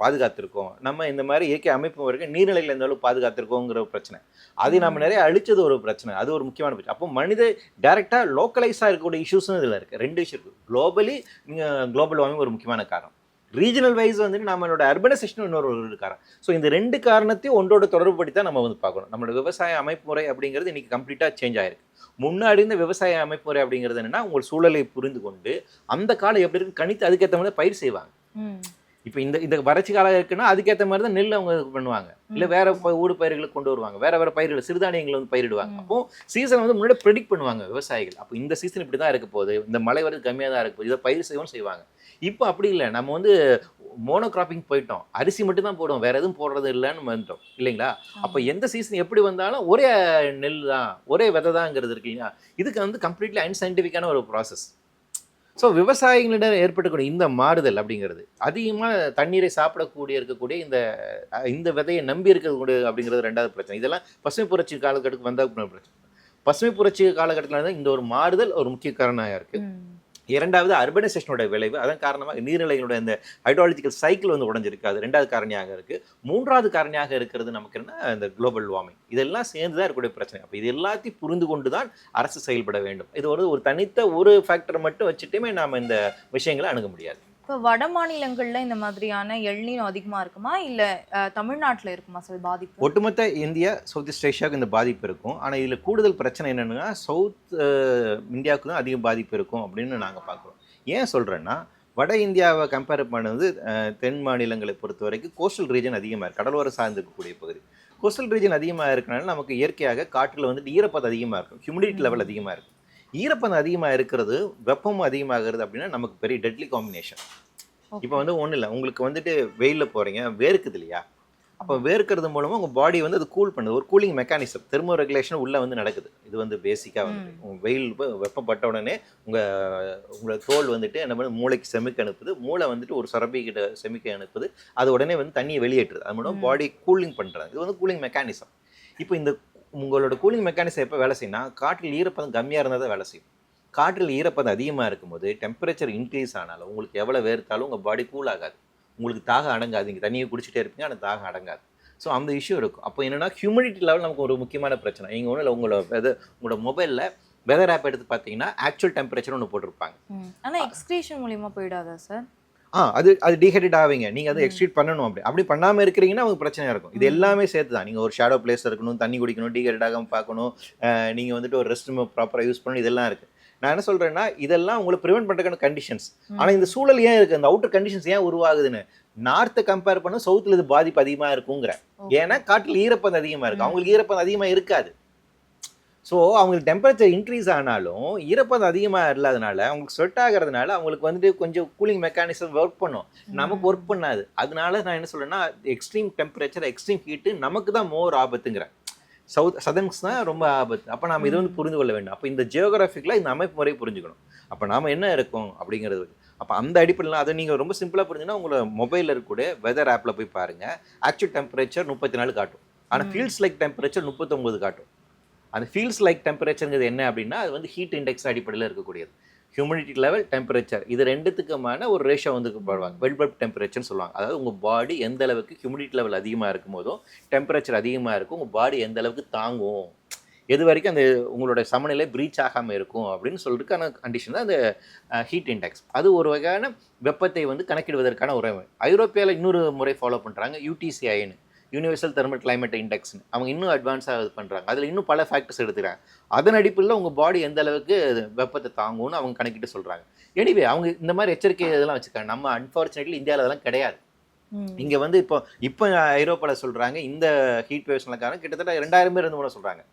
பாதுகாத்திருக்கோம், நம்ம இந்த மாதிரி இயற்கை அமைப்பு வரைக்கும் நீர்நிலைகள் எந்த அளவுக்கு பாதுகாத்திருக்கோங்கிற ஒரு பிரச்சனை, அதை நம்ம நிறைய அழிச்சது ஒரு பிரச்சனை. அது ஒரு முக்கியமான பிரச்சனை. அப்போ மனித டைரெக்டாக லோக்கலைஸாக இருக்கக்கூடிய இஷ்யூஸும் இதில் இருக்குது. 2 இஷ்யூ இருக்குது. குளோபல் வார்மிங் ஒரு முக்கியமான காரணம். ரீஜனல் வைஸ் வந்துட்டு நம்மளோட அர்பனைசேஷன் இன்னொரு காரணம். ஸோ இந்த 2 காரணத்தையும் ஒன்றோட தொடர்புபடி தான் நம்ம வந்து பார்க்கணும். நம்மளோட விவசாய அமைப்பு முறை அப்படிங்கிறது இன்னைக்கு கம்ப்ளீட்டாக சேஞ்ச் ஆயிருக்கு. முன்னாடி இந்த விவசாய அமைப்பு முறை அப்படிங்கிறது என்னன்னா உங்கள் சூழலை புரிந்து கொண்டு அந்த காலம் எப்படி இருக்கு கணித்து அதுக்கேற்ற மாதிரி பயிர் செய்வாங்க. இப்போ இந்த வறட்சி காலம் இருக்குன்னா அதுக்கேற்ற மாதிரி தான் நெல் அவங்க பண்ணுவாங்க, இல்லை வேற ஊடு பயிர்களை கொண்டு வருவாங்க, வேற பயிர்கள் சிறுதானியங்களை வந்து பயிரிடுவாங்க. அப்போ சீசன் வந்து முன்னாடி ப்ரெடிக்ட் பண்ணுவாங்க விவசாயிகள். அப்போ இந்த சீசன் இப்படி தான் இருக்க போகுது, இந்த மழை வரது கம்மியாக தான் இருக்க போகுது, இதை பயிர் செய்வாங்க. இப்போ அப்படி இல்லை, நம்ம வந்து மோனோகிராப்பிங் போயிட்டோம், அரிசி மட்டும் தான் போடுவோம், வேற எதுவும் போடுறது இல்லைன்னு வந்துட்டோம் இல்லைங்களா? அப்போ எந்த சீசன் எப்படி வந்தாலும் ஒரே நெல் தான், ஒரே விதை தான்ங்கிறது இருக்கு இல்லையா? இதுக்கு வந்து கம்ப்ளீட்லி அன்சைன்டிஃபிக்கான ஒரு ப்ராசஸ். ஸோ விவசாயிகளிடம் ஏற்படக்கூடிய இந்த மாறுதல் அப்படிங்கிறது, அதிகமாக தண்ணீரை சாப்பிடக்கூடிய இருக்கக்கூடிய இந்த விதையை நம்பி இருக்கக்கூடிய அப்படிங்கிறது ரெண்டாவது பிரச்சனை. இதெல்லாம் பசுமை புரட்சி காலகட்டத்துக்கு வந்தால் பிரச்சனை. பசுமை புரட்சி காலகட்டத்தில் தான் இந்த ஒரு மாறுதல் ஒரு முக்கிய காரணமாக இருக்கு. இரண்டாவது அர்பனைசேஷனோட விளைவு, அதன் காரணமாக நீர்நிலைகளோட இந்த ஹைட்ராலஜிக்கல் சைக்கிள் வந்து உடஞ்சிருக்கு, அது ரெண்டாவது காரணியாக இருக்குது. மூன்றாவது காரணியாக இருக்கிறது நமக்கு என்ன, இந்த குளோபல் வார்மிங். இதெல்லாம் சேர்ந்து தான் இருக்கக்கூடிய பிரச்சனை. அப்போ இது எல்லாத்தையும் புரிந்து கொண்டு தான் அரசு செயல்பட வேண்டும். இது ஒரு தனித்த ஒரு ஃபேக்டரை மட்டும் வச்சுட்டுமே நாம் இந்த விஷயங்களை அணுக முடியாது. இப்போ வட மாநிலங்கள்ல இந்த மாதிரியான எல்னினோ அதிகமா இருக்குமா, இல்ல தமிழ்நாட்டில் இருக்குமா சார் பாதிப்பு? ஒட்டுமொத்த இந்தியா, சவுத் ஈஸ்ட் ஏஷியாவுக்கு இந்த பாதிப்பு இருக்கும். ஆனால் இதில் கூடுதல் பிரச்சனை என்னென்னா, சவுத் இந்தியாவுக்கு தான் அதிக பாதிப்பு இருக்கும் அப்படின்னு நாங்கள் பார்க்குறோம். ஏன் சொல்கிறேன்னா, வட இந்தியாவை கம்பேர் பண்ணுறது தென் மாநிலங்களை பொறுத்த வரைக்கும் கோஸ்டல் ரீஜன் அதிகமாக இருக்குது, கடலோர சார்ந்து இருக்கக்கூடிய பகுதி. கோஸ்டல் ரீஜன் அதிகமாக இருக்கனால நமக்கு இயற்கையாக காற்றில் வந்துட்டு ஈரப்பதம் அதிகமாக இருக்கும், ஹியூமிடிட்டி லெவல் அதிகமாக இருக்கும். ஈரப்பதம் அதிகமாக இருக்கிறது, வெப்பமும் அதிகமாகிறது அப்படின்னா நமக்கு பெரிய டெட்லி காம்பினேஷன். இப்போ வந்து ஒன்றும் இல்லை, உங்களுக்கு வந்துட்டு வெயிலில் போகிறீங்க, வேர்க்குது இல்லையா? அப்போ வேர்க்கிறது மூலமாக உங்கள் பாடி வந்து அது கூல் பண்ணுது, ஒரு கூலிங் மெக்கானிசம், தெர்மோ ரெகுலேஷன் உள்ளே வந்து நடக்குது. இது வந்து பேசிக்காக வந்து உங்கள் வெயில் வெப்பப்பட்ட உடனே உங்களை தோல் வந்துட்டு என்ன பண்ணு, மூளைக்கு செமிக்க அனுப்புது, மூளை வந்துட்டு ஒரு சுரப்பிக்கிட்ட செமிக்க அனுப்புது, அது உடனே வந்து தண்ணியை வெளியேற்றுது, அது மூலம் பாடி கூலிங் பண்ணுறாங்க. இது வந்து கூலிங் மெக்கானிசம். இப்போ இந்த உங்களோட கூலிங் மெக்கானிசம் எப்போ வேலை செய்யணும்னா, காற்றில் ஈரப்பதம் கம்மியாக இருந்தால் தான் வேலை செய்யும். காற்றில் ஈரப்பதம் அதிகமாக இருக்கும்போது டெம்பரேச்சர் இன்க்ரீஸ் ஆனாலும் உங்களுக்கு எவ்வளோ வேர்த்தாலும் உங்கள் பாடி கூல் ஆகாது, உங்களுக்கு தாகம் அடங்காது, நீங்கள் தண்ணியை குடிச்சிட்டே இருப்பீங்க, ஆனால் தாகம் அடங்காது. ஸோ அந்த இஷ்யூ இருக்கும். அப்போ என்னென்னா, ஹியூமிடிட்டி லெவல் நமக்கு ஒரு முக்கியமான பிரச்சனை. நீங்கள் ஒன்றும் இல்லை, உங்களோட மொபைலில் வெதர் ஆப் எடுத்து பார்த்தீங்கன்னா ஆக்சுவல் டெம்பரேச்சர் ஒன்று போட்டிருப்பாங்க. ஆனால் எக்ஸ்கிரீஷன் மூலியமாக போயிடாதா சார்? அது டீஹைட்ரேட் ஆவீங்க, நீங்கள் அதை எக்ஸ்ட்ரீட் பண்ணணும். அப்படி பண்ணாமல் இருக்கிறீங்கன்னா உங்களுக்கு பிரச்சனையாக இருக்கும். இது எல்லாமே சேர்த்து தான். நீங்கள் ஒரு ஷேடோ பிளேஸ் இருக்கணும், தண்ணி குடிக்கணும், டீஹைட்ரேட் ஆகாமல் பார்க்கணும், நீங்கள் வந்துட்டு ஒரு ரெஸ்ட் ரூம் ப்ராப்பராக யூஸ் பண்ணணும், இதெல்லாம் இருக்குது. நான் என்ன சொல்கிறேன்னா, இதெல்லாம் உங்களை ப்ரிவென்ட் பண்ணுறதுக்கான கண்டிஷன்ஸ். ஆனால் இந்த சூழல் ஏன் இருக்குது, அந்த அவுட்டர் கண்டிஷன்ஸ் ஏன் உருவாகுதுன்னு, நார்த்தை கம்பேர் பண்ண சவுத்தில் இது பாதிப்பு அதிகமாக இருக்குங்கிற. ஏன்னா காட்டில் ஈரப்பதம் அதிகமாக இருக்குது, அவங்களுக்கு ஈரப்பதம் அதிகமாக இருக்காது. ஸோ அவங்களுக்கு டெம்பரேச்சர் இன்க்ரீஸ் ஆனாலும் ஈரப்பதம் அதிகமாக இல்லாதனால அவங்களுக்கு ஸ்வெட் ஆகிறதுனால அவங்களுக்கு வந்துட்டு கொஞ்சம் கூலிங் மெக்கானிசம் ஒர்க் பண்ணும், நமக்கு ஒர்க் பண்ணாது. அதனால நான் என்ன சொல்கிறேன்னா, எக்ஸ்ட்ரீம் டெம்பரேச்சர், எக்ஸ்ட்ரீம் ஹீட்டு நமக்கு தான் மோர் ஆபத்துங்கிறேன். சதர்ன்ஸ் தான் ரொம்ப ஆபத்து. அப்போ நாம் இதை வந்து புரிந்து கொள்ள வேண்டும். அப்போ இந்த ஜியோகிராஃபிக்கில் இந்த அமைப்பு முறையை புரிஞ்சுக்கணும். அப்போ நாம் என்ன இருக்கோம் அப்படிங்கிறது. அப்போ அந்த அடிப்படையில் அதை நீங்கள் ரொம்ப சிம்பிளாக புரிஞ்சுன்னா, உங்களை மொபைலில் இருக்கக்கூடிய வெதர் ஆப்பில் போய் பாருங்கள், ஆக்சுவல் டெம்பரேச்சர் 34 காட்டும், ஆனால் ஃபீல்ஸ் லைக் டெம்பரேச்சர் 39 காட்டும். அந்த ஃபீல்ஸ் லைக் டெம்பரேச்சருங்கிறது என்ன அப்படின்னா, அது வந்து ஹீட் இண்டெக்ஸ் அடிப்படையில் இருக்கக்கூடியது. ஹியூமிடிட்டி லெவல், டெம்பரேச்சர், இது ரெண்டுத்துக்குமான ஒரு ரேஷியோ வந்து போடுவாங்க, வெல் பல்ப் டெம்பரேச்சர்னு சொல்லுவாங்க. அதாவது உங்கள் பாடி எந்த அளவுக்கு ஹியூமிடிட்டி லெவல் அதிகமாக இருக்கும் போதும் டெம்பரேச்சர் அதிகமாக இருக்கும், உங்கள் பாடி எந்த அளவுக்கு தாங்கும், எது வரைக்கும் அந்த உங்களோட சமநிலை பிரீச் ஆகாமல் இருக்கும் அப்படின்னு சொல்றதுக்கான கண்டிஷன் தான் அந்த ஹீட் இண்டெக்ஸ். அது ஒரு வகையான வெப்பத்தை வந்து கணக்கிடுவதற்கான ஒரு ஐரோப்பியாவில் இன்னொரு முறை ஃபாலோ பண்ணுறாங்க, யூடிசிஐன்னு, யூனிவர்சல் தெர்மல் கிளைமேட் இண்டெக்ஸ்னு. அவங்க இன்னும் அட்வான்ஸாக இது பண்ணுறாங்க, அதில் இன்னும் பல ஃபேக்டர்ஸ் எடுத்துக்கிறாங்க. அதன் அடிப்படையில் உங்கள் பாடி எந்த அளவுக்கு வெப்பத்தை தாங்கும்னு அவங்க கணக்கிட்டு சொல்கிறாங்க. எனிவே அவங்க இந்த மாதிரி எச்சரிக்கை இதெல்லாம் வச்சுருக்காங்க. நம்ம அன்ஃபார்ச்சுனேட்லி இந்தியாவில் அதெல்லாம் கிடையாது. இங்கே வந்து இப்போ ஐரோப்பாவில் சொல்கிறாங்க, இந்த ஹீட் வேவ்ஸ்லாம் கிட்டத்தட்ட 2000 பேர் இருந்து கூட சொல்கிறாங்க.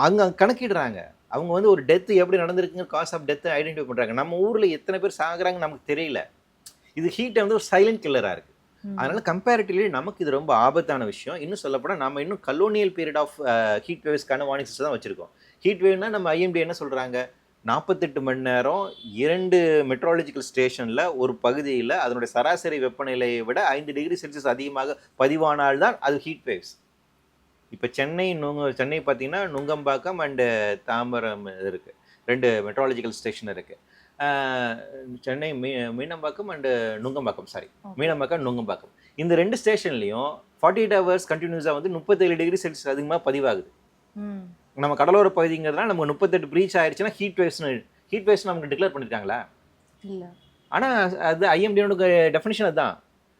அங்கே கணக்கிடுறாங்க. அவங்க வந்து ஒரு டெத்து எப்படி நடந்திருக்குங்க, காஸ் ஆஃப் டெத்தை ஐடென்டிஃபை பண்ணுறாங்க. நம்ம ஊரில் எத்தனை பேர் சாகுறாங்க நமக்கு தெரியல. இது ஹீட்டை வந்து ஒரு சைலண்ட் கில்லராக இருக்குது. அதனால கம்பேரிட்டிவ்லி நமக்கு இது ரொம்ப ஆபத்தான விஷயம். இன்னும் சொல்லப்போனால் நம்ம இன்னும் கலோனியல் பீரியட் ஆஃப் ஹீட் வேவ்ஸ்க்கான வார்னிங் சிஸ்டம் தான் வச்சுருக்கோம். ஹீட் வேவ்னா நம்ம ஐஎம்டி என்ன சொல்கிறாங்க, 48 மணி நேரம் 2 மெட்ரோலஜிக்கல் ஸ்டேஷனில் ஒரு பகுதியில் அதனுடைய சராசரி வெப்பநிலையை விட 5 டிகிரி செல்சியஸ் அதிகமாக பதிவானால்தான் அது ஹீட் வேவ்ஸ். இப்போ சென்னை பார்த்தீங்கன்னா நுங்கம்பாக்கம் அண்டு தாம்பரம் இருக்குது, 2 மெட்ரோலஜிக்கல் ஸ்டேஷன் இருக்குது. சென்னை மீனம்பாக்கம் அண்டு நுங்கம்பாக்கம், மீனம்பாக்கம் நுங்கம்பாக்கம், இந்த 2 ஸ்டேஷன்லையும் 48 ஹவர்ஸ் கண்டினியூஸாக வந்து 37 டிகிரி செல்சியஸ் அதிகமாக பதிவாகுது. நம்ம கடலோர பகுதிங்கிறதுனால நமக்கு 38 பிரீச் ஆயிடுச்சுன்னா ஹீட் வேவ்ஸ் நமக்கு டிக்ளேர் பண்ணியிருக்காங்களா? இல்லை. ஆனால் அது ஐஎம்டியோட டெஃபினிஷன் அதுதான்.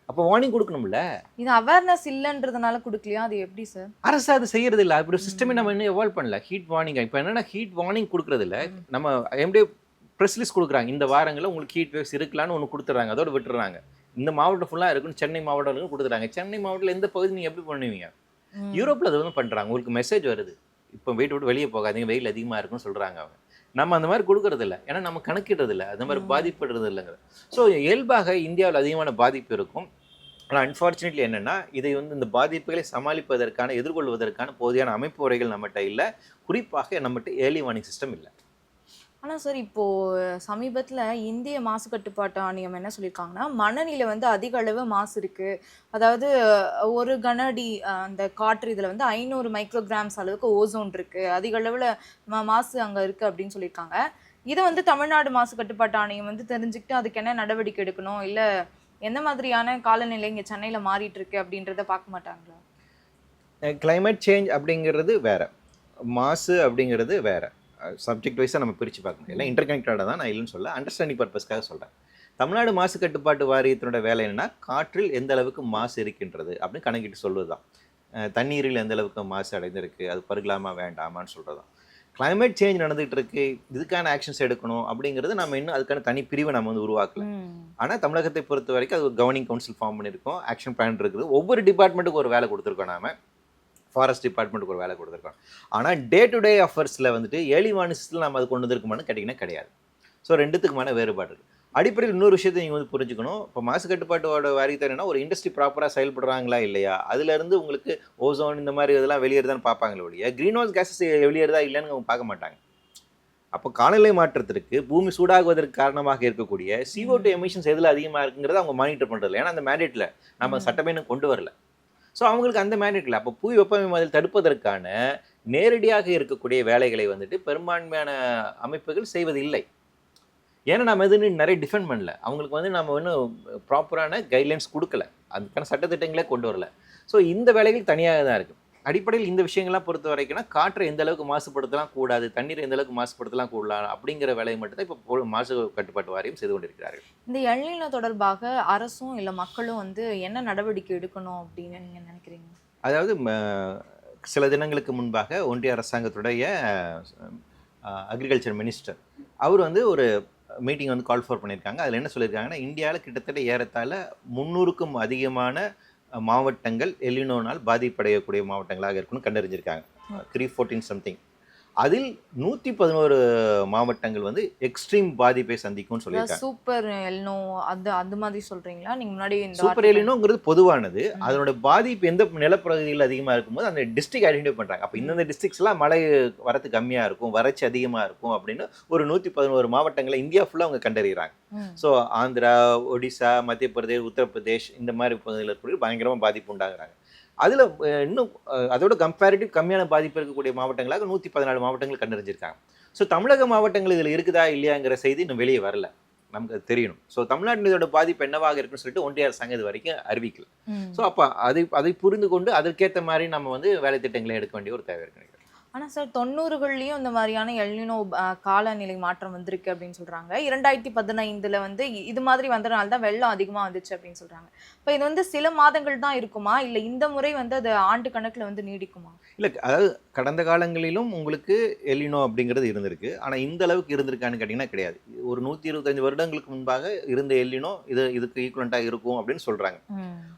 அப்போ வார்னிங் கொடுக்கணும்ல. இது அவேர்னஸ் இல்லைன்றதுனால கொடுக்கலையா? அது எப்படி சார்? அரசு அது செய்யறது இல்லை. அப்படி சிஸ்டமே நம்ம இன்னும் எவால்வ் பண்ணல. ஹீட் வார்னிங் இப்போ என்னன்னா, ஹீட் வார்னிங் கொடுக்கறது இல்லை. நம்ம ஐஎம்டி ப்ரெஸ் லிஸ்ட் கொடுக்குறாங்க, இந்த வாரங்களில் உங்களுக்கு ஹீட் வேவ்ஸ் இருக்கலான்னு ஒன்று கொடுத்துட்றாங்க, அதோடு விட்டுறாங்க. இந்த மாவட்டம் ஃபுல்லாக இருக்குன்னு சென்னை மாவட்டம் கொடுத்துட்டாங்க. சென்னை மாவட்டத்தில் எந்த பகுதி நீங்கள் எப்படி பண்ணுவீங்க? யூரோப்பில் அது வந்து பண்ணுறாங்க. உங்களுக்கு மெசேஜ் வருது, இப்போ வீட்டை விட்டு வெளியே போகாதீங்க, வெயில் அதிகமாக இருக்குன்னு சொல்கிறாங்க அவங்க. நம்ம அந்த மாதிரி கொடுக்கறது இல்லை, ஏன்னா நம்ம கணக்கிடுறது இல்லை, அந்த மாதிரி பாதிப்படுறது இல்லைங்கிற. ஸோ இயல்பாக இந்தியாவில் அதிகமான பாதிப்பு இருக்கும். ஆனால் அன்ஃபார்ச்சுனேட்லி என்னென்னா, இதை வந்து இந்த பாதிப்புகளை சமாளிப்பதற்கான எதிர்கொள்வதற்கான போதியான அமைப்பு முறைகள் நம்மகிட்ட இல்லை. குறிப்பாக நம்மகிட்ட ஏர்லி வார்னிங் சிஸ்டம் இல்லை. ஆனால் சார் இப்போது சமீபத்தில் இந்திய மாசு கட்டுப்பாட்டு ஆணையம் என்ன சொல்லியிருக்காங்கன்னா, மணலில் வந்து அதிக அளவு மாசு இருக்குது. அதாவது ஒரு கனஅடி அந்த காற்று இதில் வந்து 500 மைக்ரோகிராம்ஸ் அளவுக்கு ஓசோன் இருக்குது, அதிக அளவில் மாசு அங்கே இருக்குது அப்படின்னு சொல்லியிருக்காங்க. இதை வந்து தமிழ்நாடு மாசு கட்டுப்பாட்டு ஆணையம் வந்து தெரிஞ்சுக்கிட்டு அதுக்கு என்ன நடவடிக்கை எடுக்கணும், இல்லை எந்த மாதிரியான காலநிலை இங்கே சென்னையில் மாறிட்டு இருக்கு அப்படின்றத பார்க்க மாட்டாங்களா? கிளைமேட் சேஞ்ச் அப்படிங்கிறது வேற, மாசு அப்படிங்கிறது வேற. சப்ஜெக்ட் வைஸாக நம்ம பிரித்து பார்க்கணும். எல்லாம் இன்டர்கனெக்டடாக தான், நான் இல்லைன்னு சொல்ல, அண்டர்ஸ்டாண்டிங் பர்பஸ்க்காக சொல்கிறேன். தமிழ்நாடு மாசு கட்டுப்பாட்டு வாரியத்தினோட வேலை என்னென்னா, காற்றில் எந்த அளவுக்கு மாசு இருக்கின்றது அப்படின்னு கணக்கிட்டு சொல்வது தான். தண்ணீரில் எந்த அளவுக்கு மாசு அடைந்திருக்கு, அது பருகலாமா வேண்டாமான்னு சொல்கிறது தான். கிளைமேட் சேஞ்ச் நடந்துகிட்டு இருக்கு, இதுக்கான ஆக்ஷன்ஸ் எடுக்கணும் அப்படிங்கிறது நம்ம இன்னும் அதுக்கான தனி பிரிவை நம்ம வந்து உருவாக்கல. ஆனால் தமிழகத்தை பொறுத்த வரைக்கும் அது ஒரு கவர்னிங் கவுன்சில் ஃபார்ம் பண்ணியிருக்கோம், ஆக்ஷன் பிளான் இருக்குது, ஒவ்வொரு டிபார்ட்மெண்ட்டுக்கு ஒரு வேலை கொடுத்துருக்கோம். நாம ஃபாரஸ்ட் டிபார்ட்மெண்ட்டுக்கு ஒரு வேலை கொடுத்துருக்கோம். ஆனால் டே டு டே அஃபர்ஸில் வந்துட்டு ஏர்லி வார்னிங் சிஸ்டத்தில் நம்ம அது கொண்டு வந்திருக்குமான்னு கேட்டிங்கன்னா கிடையாது. ஸோ ரெண்டுத்துக்குமான வேறுபாடு இருக்குது. அடிப்படையில் இன்னொரு விஷயத்தை நீங்கள் வந்து புரிஞ்சுக்கணும். இப்போ மாசு கட்டுப்பாட்டோட வாரியத்தை என்னன்னா, ஒரு இண்டஸ்ட்ரி ப்ராப்பராக செயல்படுறாங்களா இல்லையா, அதுலேருந்து உங்களுக்கு ஓசோன் இந்த மாதிரி இதெல்லாம் வெளியேறுதான்னு பார்ப்பாங்களே ஒழிய, க்ரீன் ஹவுஸ் கேஸஸ் வெளியேறுதா இல்லைன்னு அவங்க பார்க்க மாட்டாங்க. அப்போ காலநிலை மாற்றத்திற்கு பூமி சூடாகுவதற்கு காரணமாக இருக்கக்கூடிய CO2 எமிஷன்ஸ் எதில் அதிகமாக இருக்குங்கிறத அவங்க மானிட்டர் பண்ணுறதில்ல. ஏன்னா அந்த மேண்டேட்டில் நம்ம சட்டமே இன்னும் கொண்டு வரல. ஸோ அவங்களுக்கு அந்த மேண்டேட் இல்லை. அப்போ புவி வெப்பமயமாதல் தடுப்பதற்கான நேரடியாக இருக்கக்கூடிய வேலைகளை வந்துட்டு பெரும்பான்மையான அமைப்புகள் செய்வதில்லை. ஏன்னா நம்ம எதுன்னு நிறைய டிஃபெண்ட் பண்ணல. அவங்களுக்கு வந்து நம்ம இன்னும் ப்ராப்பரான கைட்லைன்ஸ் கொடுக்கல, அதுக்கான சட்டத்திட்டங்களே கொண்டு வரல. ஸோ இந்த வேலைகள் தனியாக தான் இருக்குது. அடிப்படையில் இந்த விஷயங்கள்லாம் பொறுத்த வரைக்கும்னா, காற்றை எந்த அளவுக்கு மாசுபடுத்தலாம் கூடாது, தண்ணீரை எந்த அளவுக்கு மாசுபடுத்தலாம் கூடலாம் அப்படிங்கிற வேலையை மட்டும் தான் இப்போ மாசு கட்டுப்பாட்டு வாரியம் செய்து கொண்டிருக்கிறார்கள். இந்த எல்நிலோ தொடர்பாக அரசும் இல்லை மக்களும் வந்து என்ன நடவடிக்கை எடுக்கணும் அப்படின்னு நீங்கள் நினைக்கிறீங்க? அதாவது சில தினங்களுக்கு முன்பாக ஒன்றிய அரசாங்கத்துடைய அக்ரிகல்ச்சர் மினிஸ்டர் அவர் வந்து ஒரு மீட்டிங் வந்து கால் ஃபார் பண்ணியிருக்காங்க. அதில் என்ன சொல்லியிருக்காங்கன்னா, இந்தியாவில் கிட்டத்தட்ட ஏறத்தாழ 300க்கும் அதிகமான மாவட்டங்கள் எல்னினோனால் பாதிப்படையக்கூடிய மாவட்டங்களாக இருக்குன்னு கண்டறிஞ்சிருக்காங்க. 314 சம்திங். அதில் 111 மாவட்டங்கள் வந்து எக்ஸ்ட்ரீம் பாதிப்பை சந்திக்கும்னு சொல்லியிருக்காங்க. சூப்பர் எல்னோ அந்த மாதிரி சொல்றீங்களா? நீங்க முன்னாடி சூப்பர் எல்னினோங்கிறது பொதுவானது. அதனோட பாதிப்பு எந்த நிலப்பகுதியில் அதிகமாக இருக்கும்போது அந்த டிஸ்ட்ரிக்ட் ஐடென்டிஃபை பண்ணுறாங்க. அப்போ இந்தந்த டிஸ்ட்ரிக்ஸ்லாம் மழை வரத்து கம்மியாக இருக்கும், வறட்சி அதிகமாக இருக்கும் அப்படின்னு ஒரு 111 மாவட்டங்களை இந்தியா ஃபுல்லாக அவங்க கண்டறிகிறாங்க. ஸோ ஆந்திரா, ஒடிசா, மத்திய பிரதேஷ், உத்தரப்பிரதேஷ் இந்த மாதிரி பகுதியில் இருக்கக்கூடிய பயங்கரமாக பாதிப்பு உண்டாகிறாங்க. அதில் இன்னும் அதோட கம்பேரிட்டிவ் கம்மியான பாதிப்பு இருக்கக்கூடிய மாவட்டங்களாக 114 மாவட்டங்கள் கண்டறிஞ்சிருக்காங்க. ஸோ தமிழக மாவட்டங்கள் இதில் இருக்குதா இல்லையாங்கிற செய்தி இன்னும் வெளியே வரல, நமக்கு அது தெரியணும். ஸோ தமிழ்நாட்டின் இதோட பாதிப்பு என்னவாக இருக்குன்னு சொல்லிட்டு ஒன்றிய அரசாங்கம் இது வரைக்கும் அறிவிக்கல. ஸோ அப்போ அதை புரிந்து கொண்டு அதற்கேற்ற மாதிரி நம்ம வந்து வேலை திட்டங்களை எடுக்க வேண்டிய ஒரு தேவை இருக்கு. ஆனால் சார் 90கள்லேயும் இந்த மாதிரியான எல்னினோ காலநிலை மாற்றம் வந்திருக்கு அப்படின்னு சொல்கிறாங்க. 2015 வந்து இது மாதிரி வந்ததுனால தான் வெள்ளம் அதிகமாக வந்துச்சு அப்படின்னு சொல்கிறாங்க. இப்போ இது வந்து சில மாதங்கள் தான் இருக்குமா, இல்லை இந்த முறை வந்து அது ஆண்டு கணக்கில் வந்து நீடிக்குமா? இல்லை, அதாவது கடந்த காலங்களிலும் உங்களுக்கு எல்னினோ அப்படிங்கிறது இருந்திருக்கு. ஆனால் இந்த அளவுக்கு இருந்திருக்கான்னு கேட்டிங்கன்னா கிடையாது. ஒரு 125 வருடங்களுக்கு முன்பாக இருந்த எல்னினோ இதுக்கு ஈக்குவலண்ட்டாக இருக்கும் அப்படின்னு சொல்கிறாங்க.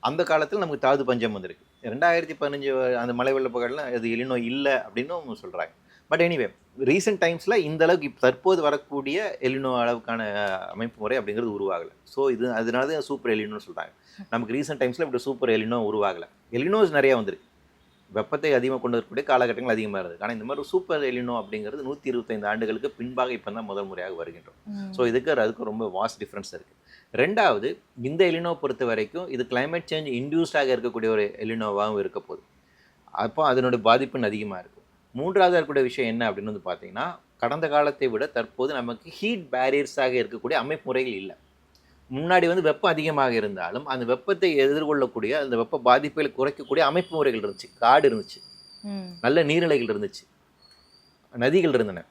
அந்த காலத்தில் நமக்கு தாது பஞ்சம் வந்திருக்கு. 2015 அந்த மழை வெள்ள புகழ்லாம் அது எல்னினோ இல்லை அப்படின்னு சொல்கிறாங்க. பட் எனிவே ரீசெண்ட் டைம்ஸில் இந்த அளவுக்கு இப்போ தற்போது வரக்கூடிய எல்னினோ அளவுக்கான அமைப்பு முறை அப்படிங்கிறது உருவாகலை. ஸோ அதனால தான் சூப்பர் எல்னினோன்னு சொல்கிறாங்க. நமக்கு ரீசெண்ட் டைம்ஸில் இப்படி சூப்பர் எல்னினோ உருவாகலை. எல்னினோஸ் நிறையா வந்திருக்கு, வெப்பத்தை அதிகமாக கொண்டு வரக்கூடிய காலகட்டங்கள் அதிகமாக இருக்குது. ஆனால் இந்த மாதிரி சூப்பர் எல்னினோ அப்படிங்கிறது 125 ஆண்டுகளுக்கு பின்பாக இப்போ தான் முதல் முறையாக வருகின்றோம். ஸோ அதுக்கு ரொம்ப வாஸ்ட் டிஃப்ரென்ஸ் இருக்குது. ரெண்டாவது, இந்த எல்னினோ பொறுத்த வரைக்கும் இது கிளைமேட் சேஞ்ச் இன்டியூஸ்டாக இருக்கக்கூடிய ஒரு எல்னினோவாகவும் இருக்க போகுது. அப்போ அதனுடைய பாதிப்புன்னு அதிகமாக இருக்கும். மூன்றாவது இருக்கக்கூடிய விஷயம் என்ன அப்படின்னு வந்து பார்த்தீங்கன்னா, கடந்த காலத்தை விட தற்போது நமக்கு ஹீட் பேரியர்ஸாக இருக்கக்கூடிய அமைப்பு முறைகள் இல்லை. முன்னாடி வந்து வெப்பம் அதிகமாக இருந்தாலும் அந்த வெப்பத்தை எதிர்கொள்ளக்கூடிய அந்த வெப்ப பாதிப்புகளை குறைக்கக்கூடிய அமைப்பு முறைகள் இருந்துச்சு. காடு இருந்துச்சு, நல்ல நீர்நிலைகள் இருந்துச்சு, நதிகள் இருந்தன.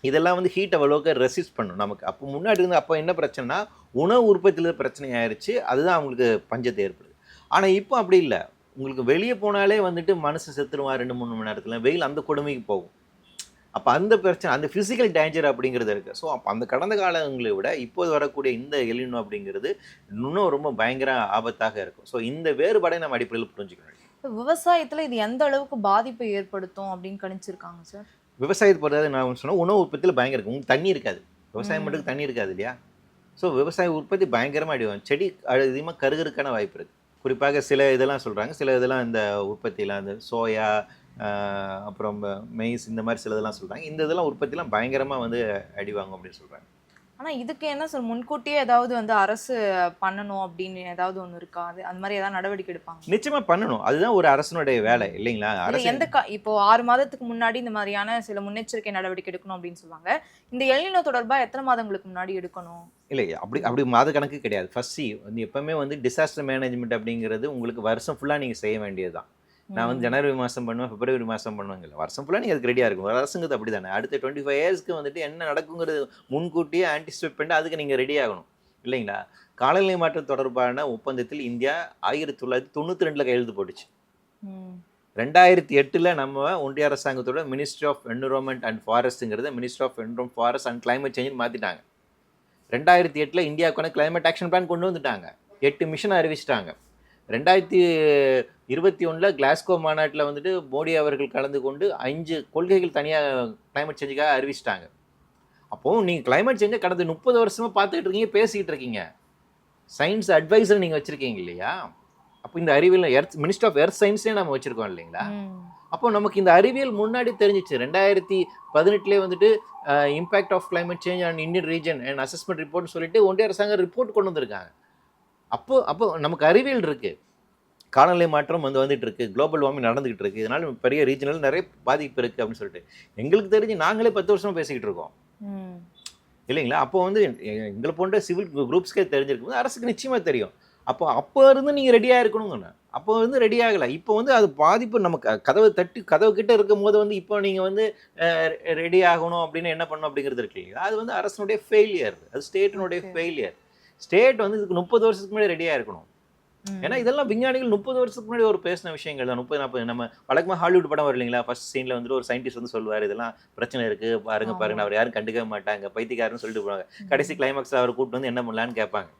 இதெல்லாம் வந்து ஹீட் அவ்வளோக்கு ரெசிஸ்ட் பண்ணும் நமக்கு. அப்போ முன்னாடி இருந்து அப்போ என்ன பிரச்சனைனா, உணவு உற்பத்தியில் பிரச்சனை ஆயிடுச்சு, அதுதான் அவங்களுக்கு பஞ்சத்தை ஏற்படுது. ஆனால் இப்போ அப்படி இல்லை. உங்களுக்கு வெளியே போனாலே வந்துட்டு மனசு செத்துருவான் 2-3 மணி நேரத்தில். வெயில் அந்த கொடுமைக்கு போகும். அப்போ அந்த பிரச்சனை, அந்த ஃபிசிக்கல் டேஞ்சர் அப்படிங்கிறது இருக்குது. ஸோ அப்போ அந்த கடந்த காலங்களை விட இப்போது வரக்கூடிய இந்த எலினோ அப்படிங்கிறது இன்னும் ரொம்ப பயங்கர ஆபத்தாக இருக்கும். ஸோ இந்த வேறுபாடை நம்ம அடிப்படையில் புரிஞ்சுக்கணும். விவசாயத்துல இது எந்த அளவுக்கு பாதிப்பை ஏற்படுத்தும் அப்படின்னு கணிச்சிருக்காங்க சார்? விவசாயத்தை பொறுத்தவரை நான் சொன்னால் உணவு உற்பத்தியில் பயங்கர இருக்கும். உங்களுக்கு தண்ணி இருக்காது, விவசாயம் மட்டும் தண்ணி இருக்காது இல்லையா? ஸோ விவசாய உற்பத்தி பயங்கரமாக அடிவாங்க. செடி அதிகமாக கருகிறதுக்கான வாய்ப்பு இருக்குது. குறிப்பாக சில இதெல்லாம் சொல்கிறாங்க, சில இதெல்லாம் இந்த உற்பத்தியெலாம் இந்த சோயா அப்புறம் மெய்ஸ் இந்த மாதிரி சில இதெல்லாம் சொல்கிறாங்க. இந்த இதெல்லாம் உற்பத்திலாம் பயங்கரமாக வந்து அடிவாங்க அப்படின்னு சொல்கிறாங்க. ஆனா இதுக்கு என்ன சார் முன்கூட்டியே ஏதாவது வந்து அரசு பண்ணணும் அப்படின்னு ஏதாவது ஒண்ணு இருக்கா? அது அந்த மாதிரி ஏதாவது நடவடிக்கை எடுப்பாங்க? நிச்சயமா பண்ணணும். அதுதான் ஒரு அரசனுடைய வேலை இல்லைங்களா? அரசு எந்த இப்போ 6 மாதத்துக்கு முன்னாடி இந்த மாதிரியான சில முன்னெச்சரிக்கை நடவடிக்கை எடுக்கணும் அப்படின்னு சொல்லுவாங்க. இந்த எல்னினோ தொடர்பா எத்தனை மாதங்களுக்கு முன்னாடி எடுக்கணும்? இல்லை, அப்படி மாத கணக்கு கிடையாது. ஃபர்ஸ்ட் வந்து எப்பவுமே வந்து டிசாஸ்டர் மேனேஜ்மெண்ட் அப்படிங்கிறது உங்களுக்கு வருஷம் ஃபுல்லாக நீங்கள் செய்ய வேண்டியது தான். நான் வந்து ஜனவரி மாதம் பண்ணுவேன், பிப்ரவரி மாதம் பண்ணுவேங்க, வருஷம் ஃபுல்லாக நீங்கள் அதுக்கு ரெடியாக இருக்கும். அரசுங்கிறது அப்படி தானே. அடுத்த 25 இயர்ஸ்க்கு வந்துட்டு என்ன நடக்குங்கிறது முன்கூட்டியே ஆன்டிசிபேட் பண்ணி அதுக்கு நீங்கள் ரெடி ஆகணும் இல்லைங்களா? காலநிலை மாற்றம் தொடர்பான ஒப்பந்தத்தில் இந்தியா 1992 கையெழுத்து போட்டுச்சு. 2008 நம்ம ஒன்றிய அரசாங்கத்தோட மினிஸ்ட்ரி ஆஃப் என்விரான்மெண்ட் அண்ட் ஃபாரஸ்ட்டுங்கிறத ministry of environment forest and climate change மாற்றிட்டாங்க. 2008 இந்தியாவுக்கான கிளைமேட் ஆக்ஷன் பிளான் கொண்டு வந்துட்டாங்க. 8 மிஷனை அறிவிச்சிட்டாங்க. 2021 கிளாஸ்கோ மாநாட்டில் வந்துட்டு மோடி அவர்கள் கலந்து கொண்டு 5 கொள்கைகள் தனியாக கிளைமேட் சேஞ்சுக்காக அறிவிச்சிட்டாங்க. அப்போது நீங்கள் கிளைமேட் சேஞ்சை கடந்த 30 வருஷமாக பார்த்துக்கிட்டு இருக்கீங்க, பேசிக்கிட்டு இருக்கீங்க. சயின்ஸ் அட்வைசர் நீங்கள் வச்சுருக்கீங்க இல்லையா? அப்போ இந்த அறிவியல் மினிஸ்டர் ஆஃப் எர்த் சயின்ஸே நம்ம வச்சுருக்கோம் இல்லைங்களா? அப்போ நமக்கு இந்த அறிவியல் முன்னாடி தெரிஞ்சிச்சு. 2018 வந்துட்டு impact of climate change and Indian region and assessment ரிப்போர்ட்னு சொல்லிட்டு ஒன்றிய அரசாங்கம் ரிப்போர்ட் கொண்டு வந்திருக்காங்க. அப்போ நமக்கு அறிவியல் இருக்குது. காலநிலை மாற்றம் வந்துட்டு இருக்கு, குளோபல் வார்மிங் நடந்துகிட்டு இருக்கு, இதனால பெரிய ரீஜனல் நிறைய பாதிப்பு இருக்கு அப்படின்னு சொல்லிட்டு எங்களுக்கு தெரிஞ்சு நாங்களே 10 வருஷமா பேசிக்கிட்டு இருக்கோம் இல்லைங்களா? அப்போ வந்து எங்களை போன்ற சிவில் குரூப்ஸ்க்கே தெரிஞ்சிருக்கும், அரசுக்கு நிச்சயமா தெரியும். அப்போ இருந்து நீங்கள் ரெடியாக இருக்கணுங்கண்ணா. அப்போ வந்து ரெடி ஆகலை. இப்போ வந்து அது பாதிப்பு நமக்கு கதவு கிட்ட இருக்கும் போது வந்து இப்போ நீங்கள் வந்து ரெடி ஆகணும் அப்படின்னு என்ன பண்ணணும் அப்படிங்கிறது இருக்கு இல்லைங்களா? அது வந்து அரசனுடைய ஃபெயிலியர், அது ஸ்டேட்டினுடைய ஃபெயிலியர். ஸ்டேட் வந்து இதுக்கு 30 வருஷத்துக்கு முன்னாடி ரெடியாக இருக்கணும். ஏன்னா இதெல்லாம் விஞ்ஞானிகள் 30 வருஷத்துக்கு முன்னாடி ஒரு பேசின விஷயங்கள் தான். 30-40 நம்ம வழக்கமாக ஹாலிவுட் படம் வரும் இல்லைங்களா? ஃபர்ஸ்ட் சீனில் வந்துட்டு ஒரு சயின்டிஸ்ட் வந்து சொல்லுவார், இதெல்லாம் பிரச்சனை இருக்குது பாருங்க, அவர் யாரும் கண்டுக்க மாட்டாங்க, பைத்தியக்காரன்னு சொல்லிட்டு போவாங்க. கடைசி கிளைமாக்ஸில் அவர் கூப்பிட்டு வந்து என்ன பண்ணலான்னு கேட்பாங்க.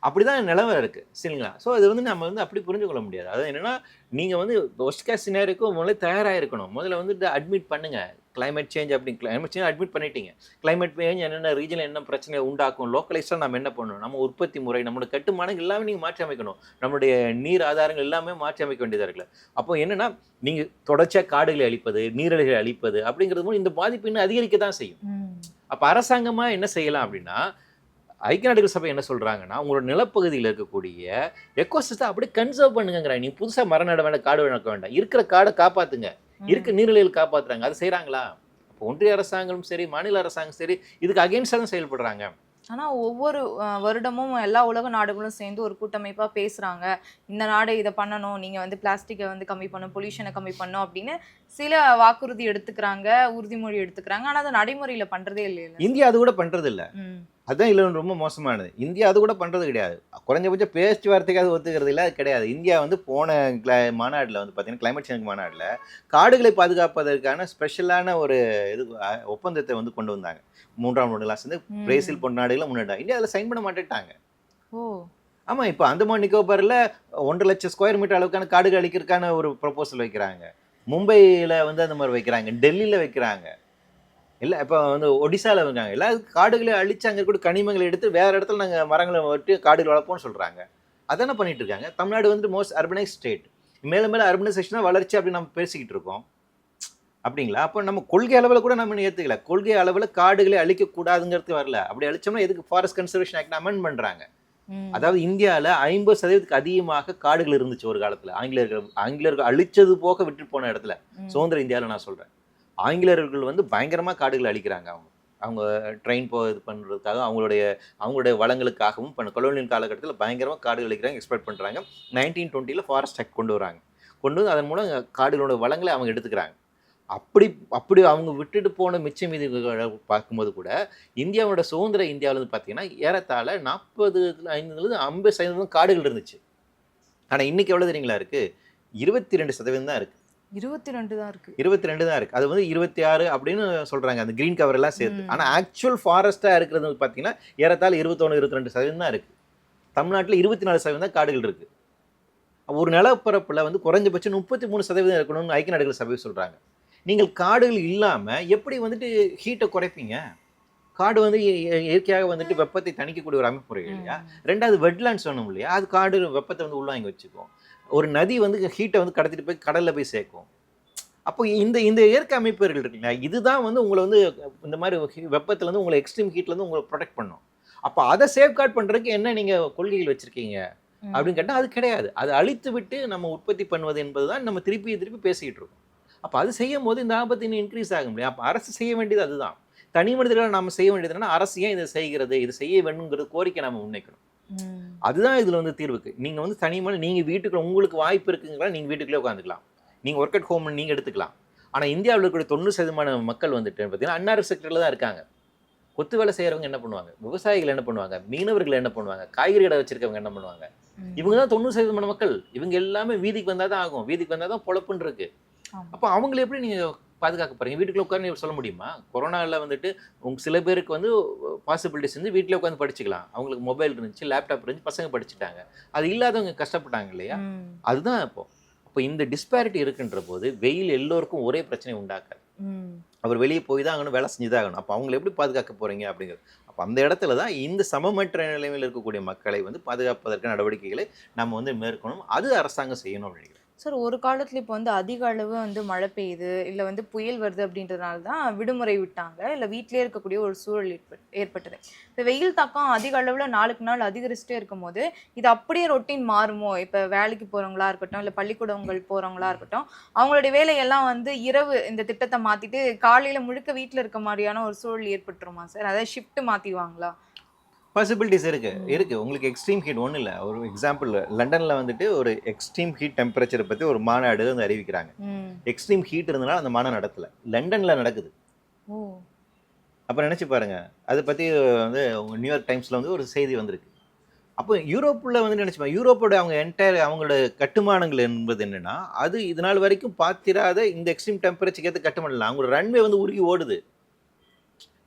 அப்படிதான் நிலவரம் இருக்குது சரிங்களா? ஸோ அது வந்து நம்ம வந்து அப்படி புரிஞ்சு கொள்ள முடியாது. அது என்னென்னா நீங்கள் வந்து ஒர்ஸ்ட் கேஸ் சினாரியோக்கு முதல்ல தயாராக இருக்கணும். முதல்ல வந்து அட்மிட் பண்ணுங்கள் climate change climate change admit பண்ணிட்டீங்க. கிளைமேட் சேஞ்ச் என்னென்ன ரீஜனில் என்ன பிரச்சனை உண்டாக்கும், லோக்கலைஸாக நம்ம என்ன பண்ணணும், நம்ம உற்பத்தி முறை, நம்மளோட கட்டுமானங்கள் எல்லாமே நீங்கள் மாற்றி அமைக்கணும். நம்மளுடைய நீர் ஆதாரங்கள் எல்லாமே மாற்றி அமைக்க வேண்டியதாக இருக்குல்ல. அப்போ என்னென்னா நீங்கள் தொடர்ச்சியாக காடுகளை அழிப்பது, நீரலைகளை அழிப்பது அப்படிங்கிறது மூலம் இந்த பாதிப்பு இன்னும் அதிகரிக்க தான் செய்யும். அப்போ அரசாங்கமாக என்ன செய்யலாம் அப்படின்னா, ஐக்கிய நாடுகள் சபை என்ன சொல்கிறாங்கன்னா, உங்களோட நிலப்பகுதியில் இருக்கக்கூடிய எக்கோசிஸ்டம் அப்படியே கன்சர்வ் பண்ணுங்கிறாங்க. நீங்கள் புதுசாக மரம் நட வேண்டாம், காடு வளர்க்க வேண்டாம், இருக்கிற காடை காப்பாற்றுங்க, இருக்க நீர்நிலைகள் காப்பாற்றுறாங்க. அது செய்கிறாங்களா? அப்போ ஒன்றிய அரசாங்கமும் சரி, மாநில அரசாங்கம் சரி, இதுக்கு அகெயின்ஸ்டாக தான் செயல்படுறாங்க. ஆனால் ஒவ்வொரு வருடமும் எல்லா உலக நாடுகளும் சேர்ந்து ஒரு கூட்டமைப்பாக பேசுகிறாங்க, இந்த நாடு இதை பண்ணணும், நீங்கள் வந்து பிளாஸ்டிக்கை வந்து கம்மி பண்ணணும், பொல்யூஷனை கம்மி பண்ணணும் அப்படின்னு சில வாக்குறுதி எடுத்துக்கிறாங்க, உறுதிமொழி எடுத்துக்கிறாங்க. ஆனால் அதை நடைமுறையில் பண்ணுறதே இல்லை. இந்தியா அது கூட பண்ணுறது இல்லை. அதுதான் இல்லை ரொம்ப மோசமானது. இந்தியா அது கூட பண்ணுறது கிடையாது. குறைஞ்சபட்சம் பேச்சுவார்த்தைக்காவது ஒத்துக்கிறது இல்லை, அது கிடையாது. இந்தியா வந்து போன மாநாட்டில் வந்து பார்த்தீங்கன்னா கிளைமேட் சேஞ்ச் மாநாட்டில் காடுகளை பாதுகாப்பதற்கான ஸ்பெஷலான ஒரு ஒப்பந்தத்தை வந்து கொண்டு வந்தாங்க. 3ஆம் நாடுகளாக சேர்ந்து பிரேசில் போன்ற நாடுகளை முன்னாடி இந்தியா அதில் சைன் பண்ண மாட்டேட்டாங்க. ஆமாம், இப்போ அந்தமான் நிக்கோபாரில் 1.5 லட்சம் ஸ்கொயர் மீட்டர் அளவுக்கான காடுகள் அழிக்கிறதுக்கான ஒரு ப்ரொபோசல் வைக்கிறாங்க. மும்பையில் வந்து அந்த மாதிரி வைக்கிறாங்க, டெல்லியில் வைக்கிறாங்க, இல்லை இப்போ வந்து ஒடிசாவில் இருக்காங்க. எல்லா காடுகளை அழிச்சு அங்கே கூட கனிமங்களை எடுத்து வேறு இடத்துல நாங்கள் மரங்களை வெட்டி காடுகள் வளர்ப்போம்னு சொல்கிறாங்க. அதானே பண்ணிட்டு இருக்காங்க. தமிழ்நாடு வந்து மோஸ்ட் அர்பனைஸ் ஸ்டேட், மேலே மேலே அர்பனைசேஷனாக வளர்ச்சி அப்படின்னு நம்ம பேசிக்கிட்டு இருக்கோம் அப்படிங்களா? அப்போ நம்ம கொள்கை அளவில் கூட நம்ம ஏற்றுக்கல. கொள்கை அளவில் காடுகளை அழிக்கக்கூடாதுங்கிறது வரல. அப்படி அழிச்சோம்னா எதுக்கு ஃபாரஸ்ட் கன்சர்வேஷன் ஆக்ட் அமெண்ட் பண்ணுறாங்க. அதாவது இந்தியாவில் 50% அதிகமாக காடுகள் இருந்துச்சு ஒரு காலத்தில். ஆங்கிலேயர்கள் அழிச்சது போக விட்டு போன இடத்துல, சுதந்திர இந்தியாவில் நான் சொல்கிறேன். ஆங்கிலேயர்கள் வந்து பயங்கரமாக காடுகளை அழிக்கிறாங்க. அவங்க ட்ரெயின் இது பண்ணுறதுக்காக, அவங்களுடைய வளங்களுக்காகவும் கொலோனியல் காலகட்டத்தில் பயங்கரமாக காடுகள் அழிக்கிறாங்க, எக்ஸ்பெக்ட் பண்ணுறாங்க. 1920 ஃபாரஸ்ட் ஆக்ட் கொண்டு வராங்க. கொண்டு வந்து அதன் மூலம் காடுகளோட வளங்களை அவங்க எடுத்துக்கிறாங்க. அப்படி அவங்க விட்டுட்டு போன மிச்ச மீதி பார்க்கும்போது கூட இந்தியாவோட சுதந்திர இந்தியாவில் வந்து பார்த்தீங்கன்னா ஏறத்தாழ 45-50% காடுகள் இருந்துச்சு. ஆனால் இன்றைக்கி எவ்வளோ தெரியுங்களா இருக்குது? 22% தான் இருக்குது. 22 தான் இருக்கு. 22 தான் இருக்கு. அது வந்து 26 அப்படின்னு சொல்றாங்க அந்த கிரீன் கவர் எல்லாம் சேர்த்து. ஆனா ஆக்சுவல் ஃபாரஸ்டா இருக்கிறது பாத்தீங்கன்னா ஏறத்தாழ 21-22% தான் இருக்கு. தமிழ்நாட்டுல 24% தான் காடுகள் இருக்கு. ஒரு நிலப்பரப்புல வந்து குறைஞ்சபட்சம் 33% இருக்கணும்னு ஐக்கிய நாடுகள் சபை சொல்றாங்க. நீங்கள் காடுகள் இல்லாம எப்படி வந்துட்டு ஹீட்டை குறைப்பீங்க? காடு வந்து இயற்கையாக வந்துட்டு வெப்பத்தை தணிக்கக்கூடிய ஒரு அமைப்பு முறை இல்லையா? ரெண்டாவது வெட்லாண்ட்ஸ் வேணும் இல்லையா? அது காடு வெப்பத்தை வந்து உள்வாங்கி வச்சுக்கும். ஒரு நதி வந்து ஹீட்டை வந்து கடத்திட்டு போய் கடல்ல போய் சேர்க்கும். அப்போ இந்த இந்த இயற்கை அமைப்புகள் இருக்குல்ல, இதுதான் வந்து உங்களை வந்து இந்த மாதிரி வெப்பத்துல இருந்து உங்களை எக்ஸ்ட்ரீம் ஹீட்ல இருந்து உங்களை ப்ரொடெக்ட் பண்ணும். அப்போ அதை சேஃப்கார்ட் பண்றதுக்கு என்ன நீங்க கொள்கைகள் வச்சிருக்கீங்க அப்படின்னு கேட்டால் அது கிடையாது. அதை அழித்து விட்டு நம்ம உற்பத்தி பண்ணுவது என்பதுதான் நம்ம திருப்பி பேசிக்கிட்டு இருக்கோம். அப்போ அது செய்யும் போது இந்த ஆபத்து இன்னும் இன்க்ரீஸ் ஆக முடியும். அப்போ அரசு செய்ய வேண்டியது அதுதான். தனி மனிதர்களாக நம்ம செய்ய வேண்டியது என்னன்னா, அரசு ஏன் இதை செய்கிறது, இது செய்ய வேணுங்கிறது கோரிக்கை நம்ம முன்வைக்கணும். அதுதான் இதுல வந்து தீர்வுக்கு. நீங்க வந்து தனிமனித நீங்க வீட்டுக்குள்ள உங்களுக்கு வாய்ப்பு இருக்குங்களா, நீங்க வீட்டுக்குள்ளே உட்காந்துக்கலாம். நீங்க ஒர்க் அட் ஹோம் நீங்க எடுத்துக்கலாம். ஆனா இந்தியாவில் இருக்கக்கூடிய 90% மக்கள் வந்துட்டு பார்த்தீங்கன்னா அன்னார் செக்டர்ல தான் இருக்காங்க. கொத்து வேலை செய்யறவங்க என்ன பண்ணுவாங்க, விவசாயிகள் என்ன பண்ணுவாங்க, மீனவர்கள் என்ன பண்ணுவாங்க, காய்கறி கடை வச்சிருக்கவங்க என்ன பண்ணுவாங்க, இவங்க தான் 90% மக்கள். இவங்க எல்லாமே வீதிக்கு வந்தா தான் ஆகும், வீதிக்கு வந்தா தான் பொழப்புன்னு இருக்கு. அப்போ அவங்களை எப்படி நீங்க பாதுகாக்க போறீங்க? வீட்டுக்குள்ள உட்காந்து சொல்ல முடியுமா? கொரோனாவில் வந்துட்டு சில பேருக்கு வந்து பாசிபிலிட்டிஸ் வந்து வீட்டில் உட்காந்து படிச்சுக்கலாம். அவங்களுக்கு மொபைல் இருந்துச்சு, லேப்டாப் இருந்துச்சு, பசங்க படிச்சுட்டாங்க. அது இல்லாதவங்க கஷ்டப்பட்டாங்க இல்லையா? அதுதான் இப்போ இந்த டிஸ்பாரிட்டி இருக்குன்ற போது வெயில் எல்லோருக்கும் ஒரே பிரச்சனை உண்டாக்காது. அவர் வெளியே போய் தான் ஆகணும், வேலை செஞ்சு தான் ஆகணும். அப்போ அவங்களை எப்படி பாதுகாக்க போறீங்க அப்படிங்கிறது. அப்போ அந்த இடத்துல தான் இந்த சமமற்ற நிலைமையில் இருக்கக்கூடிய மக்களை வந்து பாதுகாப்பதற்கான நடவடிக்கைகளை நம்ம வந்து மேற்கொள்ளணும். அது அரசாங்கம் செய்யணும் அப்படின்னு நினைக்கிறேன். சார், ஒரு காலத்துல இப்போ வந்து அதிக அளவு வந்து மழை பெய்யுது, இல்லை வந்து புயல் வருது அப்படின்றதுனால தான் விடுமுறை விட்டாங்க, இல்லை வீட்டிலே இருக்கக்கூடிய ஒரு சூழல் ஏற்பட்டது. இப்போ வெயில் தாக்கம் அதிக அளவில் நாளுக்கு நாள் அதிகரிச்சுட்டே இருக்கும் போது இது அப்படியே ரொட்டீன் மாறுமோ? இப்போ வேலைக்கு போகிறவங்களா இருக்கட்டும், இல்லை பள்ளிக்கூடங்கள் போகிறவங்களா இருக்கட்டும், அவங்களுடைய வேலையெல்லாம் வந்து இரவு இந்த திட்டத்தை மாற்றிட்டு காலையில் முழுக்க வீட்டில் இருக்க மாதிரியான ஒரு சூழல் ஏற்பட்டுருமா சார்? அதாவது ஷிஃப்ட் மாற்றிடுவாங்களா? பாசிபிலிட்டிஸ் இருக்கு. உங்களுக்கு எக்ஸ்ட்ரீம் ஹீட் ஒன்றும் இல்லை. ஒரு எக்ஸாம்பிள், லண்டன்ல வந்துட்டு ஒரு எக்ஸ்ட்ரீம் ஹீட் டெம்பரேச்சரை பற்றி ஒரு மாநாடு வந்து அறிவிக்கிறாங்க. எக்ஸ்ட்ரீம் ஹீட் இருந்தனால அந்த மாநாடு நடத்தல, லண்டன்ல நடக்குது. அப்போ நினைச்சு பாருங்க, அதை பற்றி வந்து நியூயார்க் டைம்ஸ்ல வந்து ஒரு செய்தி வந்திருக்கு. அப்போ யூரோப்பில் வந்து நினைச்சுப்பா, யூரோப்போட அவங்களோட கட்டுமானங்கள் என்பது என்னன்னா, அது இது நாள் வரைக்கும் பார்த்திராத இந்த எக்ஸ்ட்ரீம் டெம்பரேச்சருக்கு ஏற்ற கட்டுமானம் இல்லை. அவங்களோட ரன்வே வந்து உருகி ஓடுது.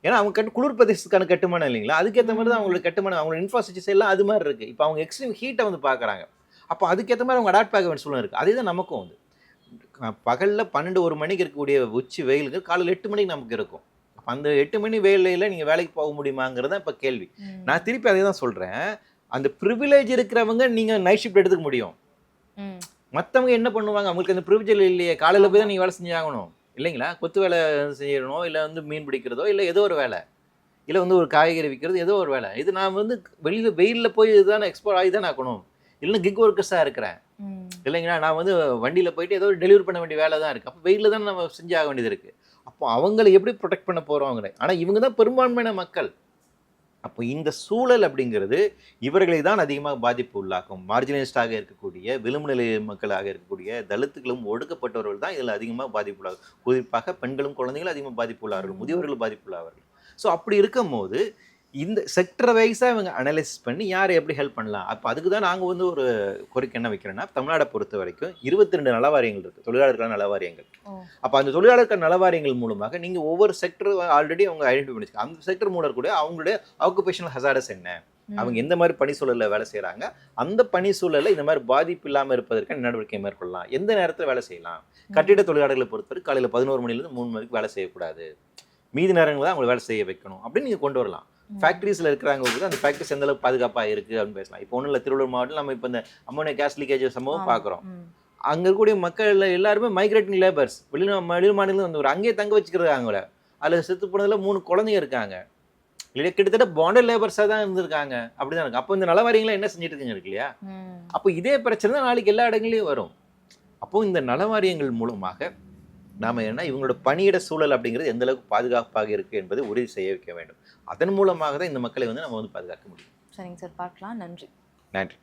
ஏன்னா அவங்க குளிர் பிரதேசத்துக்கான கட்டுமானம் இல்லைங்களா, அதுக்கேற்ற மாதிரி தான் அவங்களோட கட்டுமானம், அவங்களோட இன்ஃப்ராஸ்ட்ரக்சர்ஸ் எல்லாம் அது மாதிரி இருக்கு. இப்போ அவங்க எக்ஸ்ட்ரீம் ஹீட்டை வந்து பார்க்குறாங்க. அப்போ அதுக்கேற்ற மாதிரி அவங்க அடாப்ட் ஆக வேண்டிய சூழ்நிலை இருக்குது. அதே தான் நமக்கும் வந்து பகலில் 12-1 மணிக்கு இருக்கக்கூடிய உச்சி வெயிலுக்கு காலையில் 8 மணிக்கு நமக்கு இருக்கும். அப்போ அந்த 8 மணி வேலையில் நீங்கள் வேலைக்கு போக முடியுமாங்கிறது தான் இப்போ கேள்வி. நான் திருப்பி அதே தான் சொல்கிறேன். அந்த ப்ரிவிலேஜ் இருக்கிறவங்க நீங்கள் நைட் ஷிஃப்ட் எடுத்துக்க முடியும். மற்றவங்க என்ன பண்ணுவாங்க, அவங்களுக்கு அந்த ப்ரிவிலேஜ் இல்லையே, காலையில் போய் தான் நீங்கள் வேலை செஞ்சாகணும் இல்லைங்களா? கொத்து வேலை செய்யணும், இல்லை வந்து மீன் பிடிக்கிறதோ, இல்லை ஏதோ ஒரு வேலை, இல்லை வந்து ஒரு காய்கறி விற்கிறது, ஏதோ ஒரு வேலை. இது நான் வந்து வெளியில் வெயிலில் போய் இதுதான் எக்ஸ்போர்ட் ஆகி தான் ஆக்கணும். இல்லைன்னா கிக் ஒர்க்கர்ஸாக இருக்கிறேன் இல்லைங்களா, நான் வந்து வண்டியில் போயிட்டு ஏதோ டெலிவரி பண்ண வேண்டிய வேலை தான் இருக்குது. அப்போ வெயிலில் தான் நம்ம செஞ்சாக வேண்டியது இருக்குது. அப்போ அவங்களை எப்படி ப்ரொடெக்ட் பண்ண போகிறோம்? ஆனால் இவங்க தான் பெரும்பான்மையான மக்கள். அப்போ இந்த சூழல் அப்படிங்கிறது இவர்களை தான் அதிகமாக பாதிப்பு உள்ளாக்கும். மார்ஜினலைஸ்டாக இருக்கக்கூடிய விளிம்புநிலை மக்களாக இருக்கக்கூடிய தலித்துகளும் ஒடுக்கப்பட்டவர்கள் தான் இதில் அதிகமாக பாதிப்பு உள்ளாகும். குறிப்பாக பெண்களும் குழந்தைகளும் அதிகமாக பாதிப்பு உள்ளார்கள், முதியவர்கள் பாதிப்பு உள்ளார்கள். ஸோ அப்படி இருக்கும் போது இந்த செக்டர் வைஸாக இவங்க அனலைஸ் பண்ணி யாரை எப்படி ஹெல்ப் பண்ணலாம். அப்போ அதுக்கு தான் நாங்கள் வந்து ஒரு கோரிக்கை என்ன வைக்கிறோன்னா, தமிழ்நாடை பொறுத்த வரைக்கும் 22 நலவாரியங்கள் இருக்குது, தொழிலாளர்கள் நலவாரியங்கள். அப்போ அந்த தொழிலாளர்கள் நலவாரியங்கள் மூலமாக நீங்கள் ஒவ்வொரு செக்டர் ஆல்ரெடி அவங்க ஐடென்டிஃபை பண்ணிச்சுக்க, அந்த செக்டர் மூலம் கூட அவங்களுடைய ஆக்குபேஷனல் ஹசார்டஸ் என்ன, அவங்க எந்த மாதிரி பணி சூழலில் வேலை செய்கிறாங்க, அந்த பணி சூழலில் இந்த மாதிரி பாதிப்பு இல்லாமல் இருப்பதற்கான நடவடிக்கை மேற்கொள்ளலாம், எந்த நேரத்தில் வேலை செய்யலாம். கட்டிட தொழிலாளர்களை பொறுத்தவரை காலையில் 11 மணிலேருந்து 3 மணிக்கு வேலை செய்யக்கூடாது, மீதி நேரங்கள் தான் அவங்களை வேலை செய்ய வைக்கணும் அப்படின்னு நீங்கள் கொண்டு வரலாம். ஃபேக்ட்ரிஸில் இருக்கிறவங்களுக்கு அந்த ஃபேக்ட்ரிஸ் எந்த அளவுக்கு பாதுகாப்பாக இருக்குது அப்படின்னு பேசலாம். இப்போ ஒன்றும் இல்லை, திருவள்ளூர் மாவட்டம் நம்ம இப்போ இந்த அம்மோனியா கேஸ் லீக்கேஜ் சம்பவம் பார்க்குறோம். அங்கே இருக்கக்கூடிய மக்கள் எல்லாருமே மைக்ரேட்டிங் லேபர்ஸ், வெளி மாநிலம் வந்து அங்கேயே தங்க வச்சுக்கிறது. அவங்கள அதில் செத்து போனதில் 3 குழந்தைங்க இருக்காங்க இல்லையா, கிட்டத்தட்ட பாண்டட் லேபர்ஸாக தான் இருந்திருக்காங்க. அப்படி தான் இருக்கு. அப்போ இந்த நலவாரியங்களாம் என்ன செஞ்சுட்டு இருக்குங்க இருக்கு இல்லையா? அப்போ இதே பிரச்சனை தான் நாளைக்கு எல்லா இடங்களையும் வரும். அப்போது இந்த நலவாரியங்கள் மூலமாக நாம் என்ன, இவங்களோட பணியிட சூழல் அப்படிங்கிறது எந்த அளவுக்கு பாதுகாப்பாக இருக்குது என்பதை உறுதி செய்ய வைக்க வேண்டும். அதன் மூலமாக தான் இந்த மக்களை வந்து நம்ம வந்து பாதுகாக்க முடியும். சரிங்க சார், பார்க்கலாம். நன்றி. நன்றி.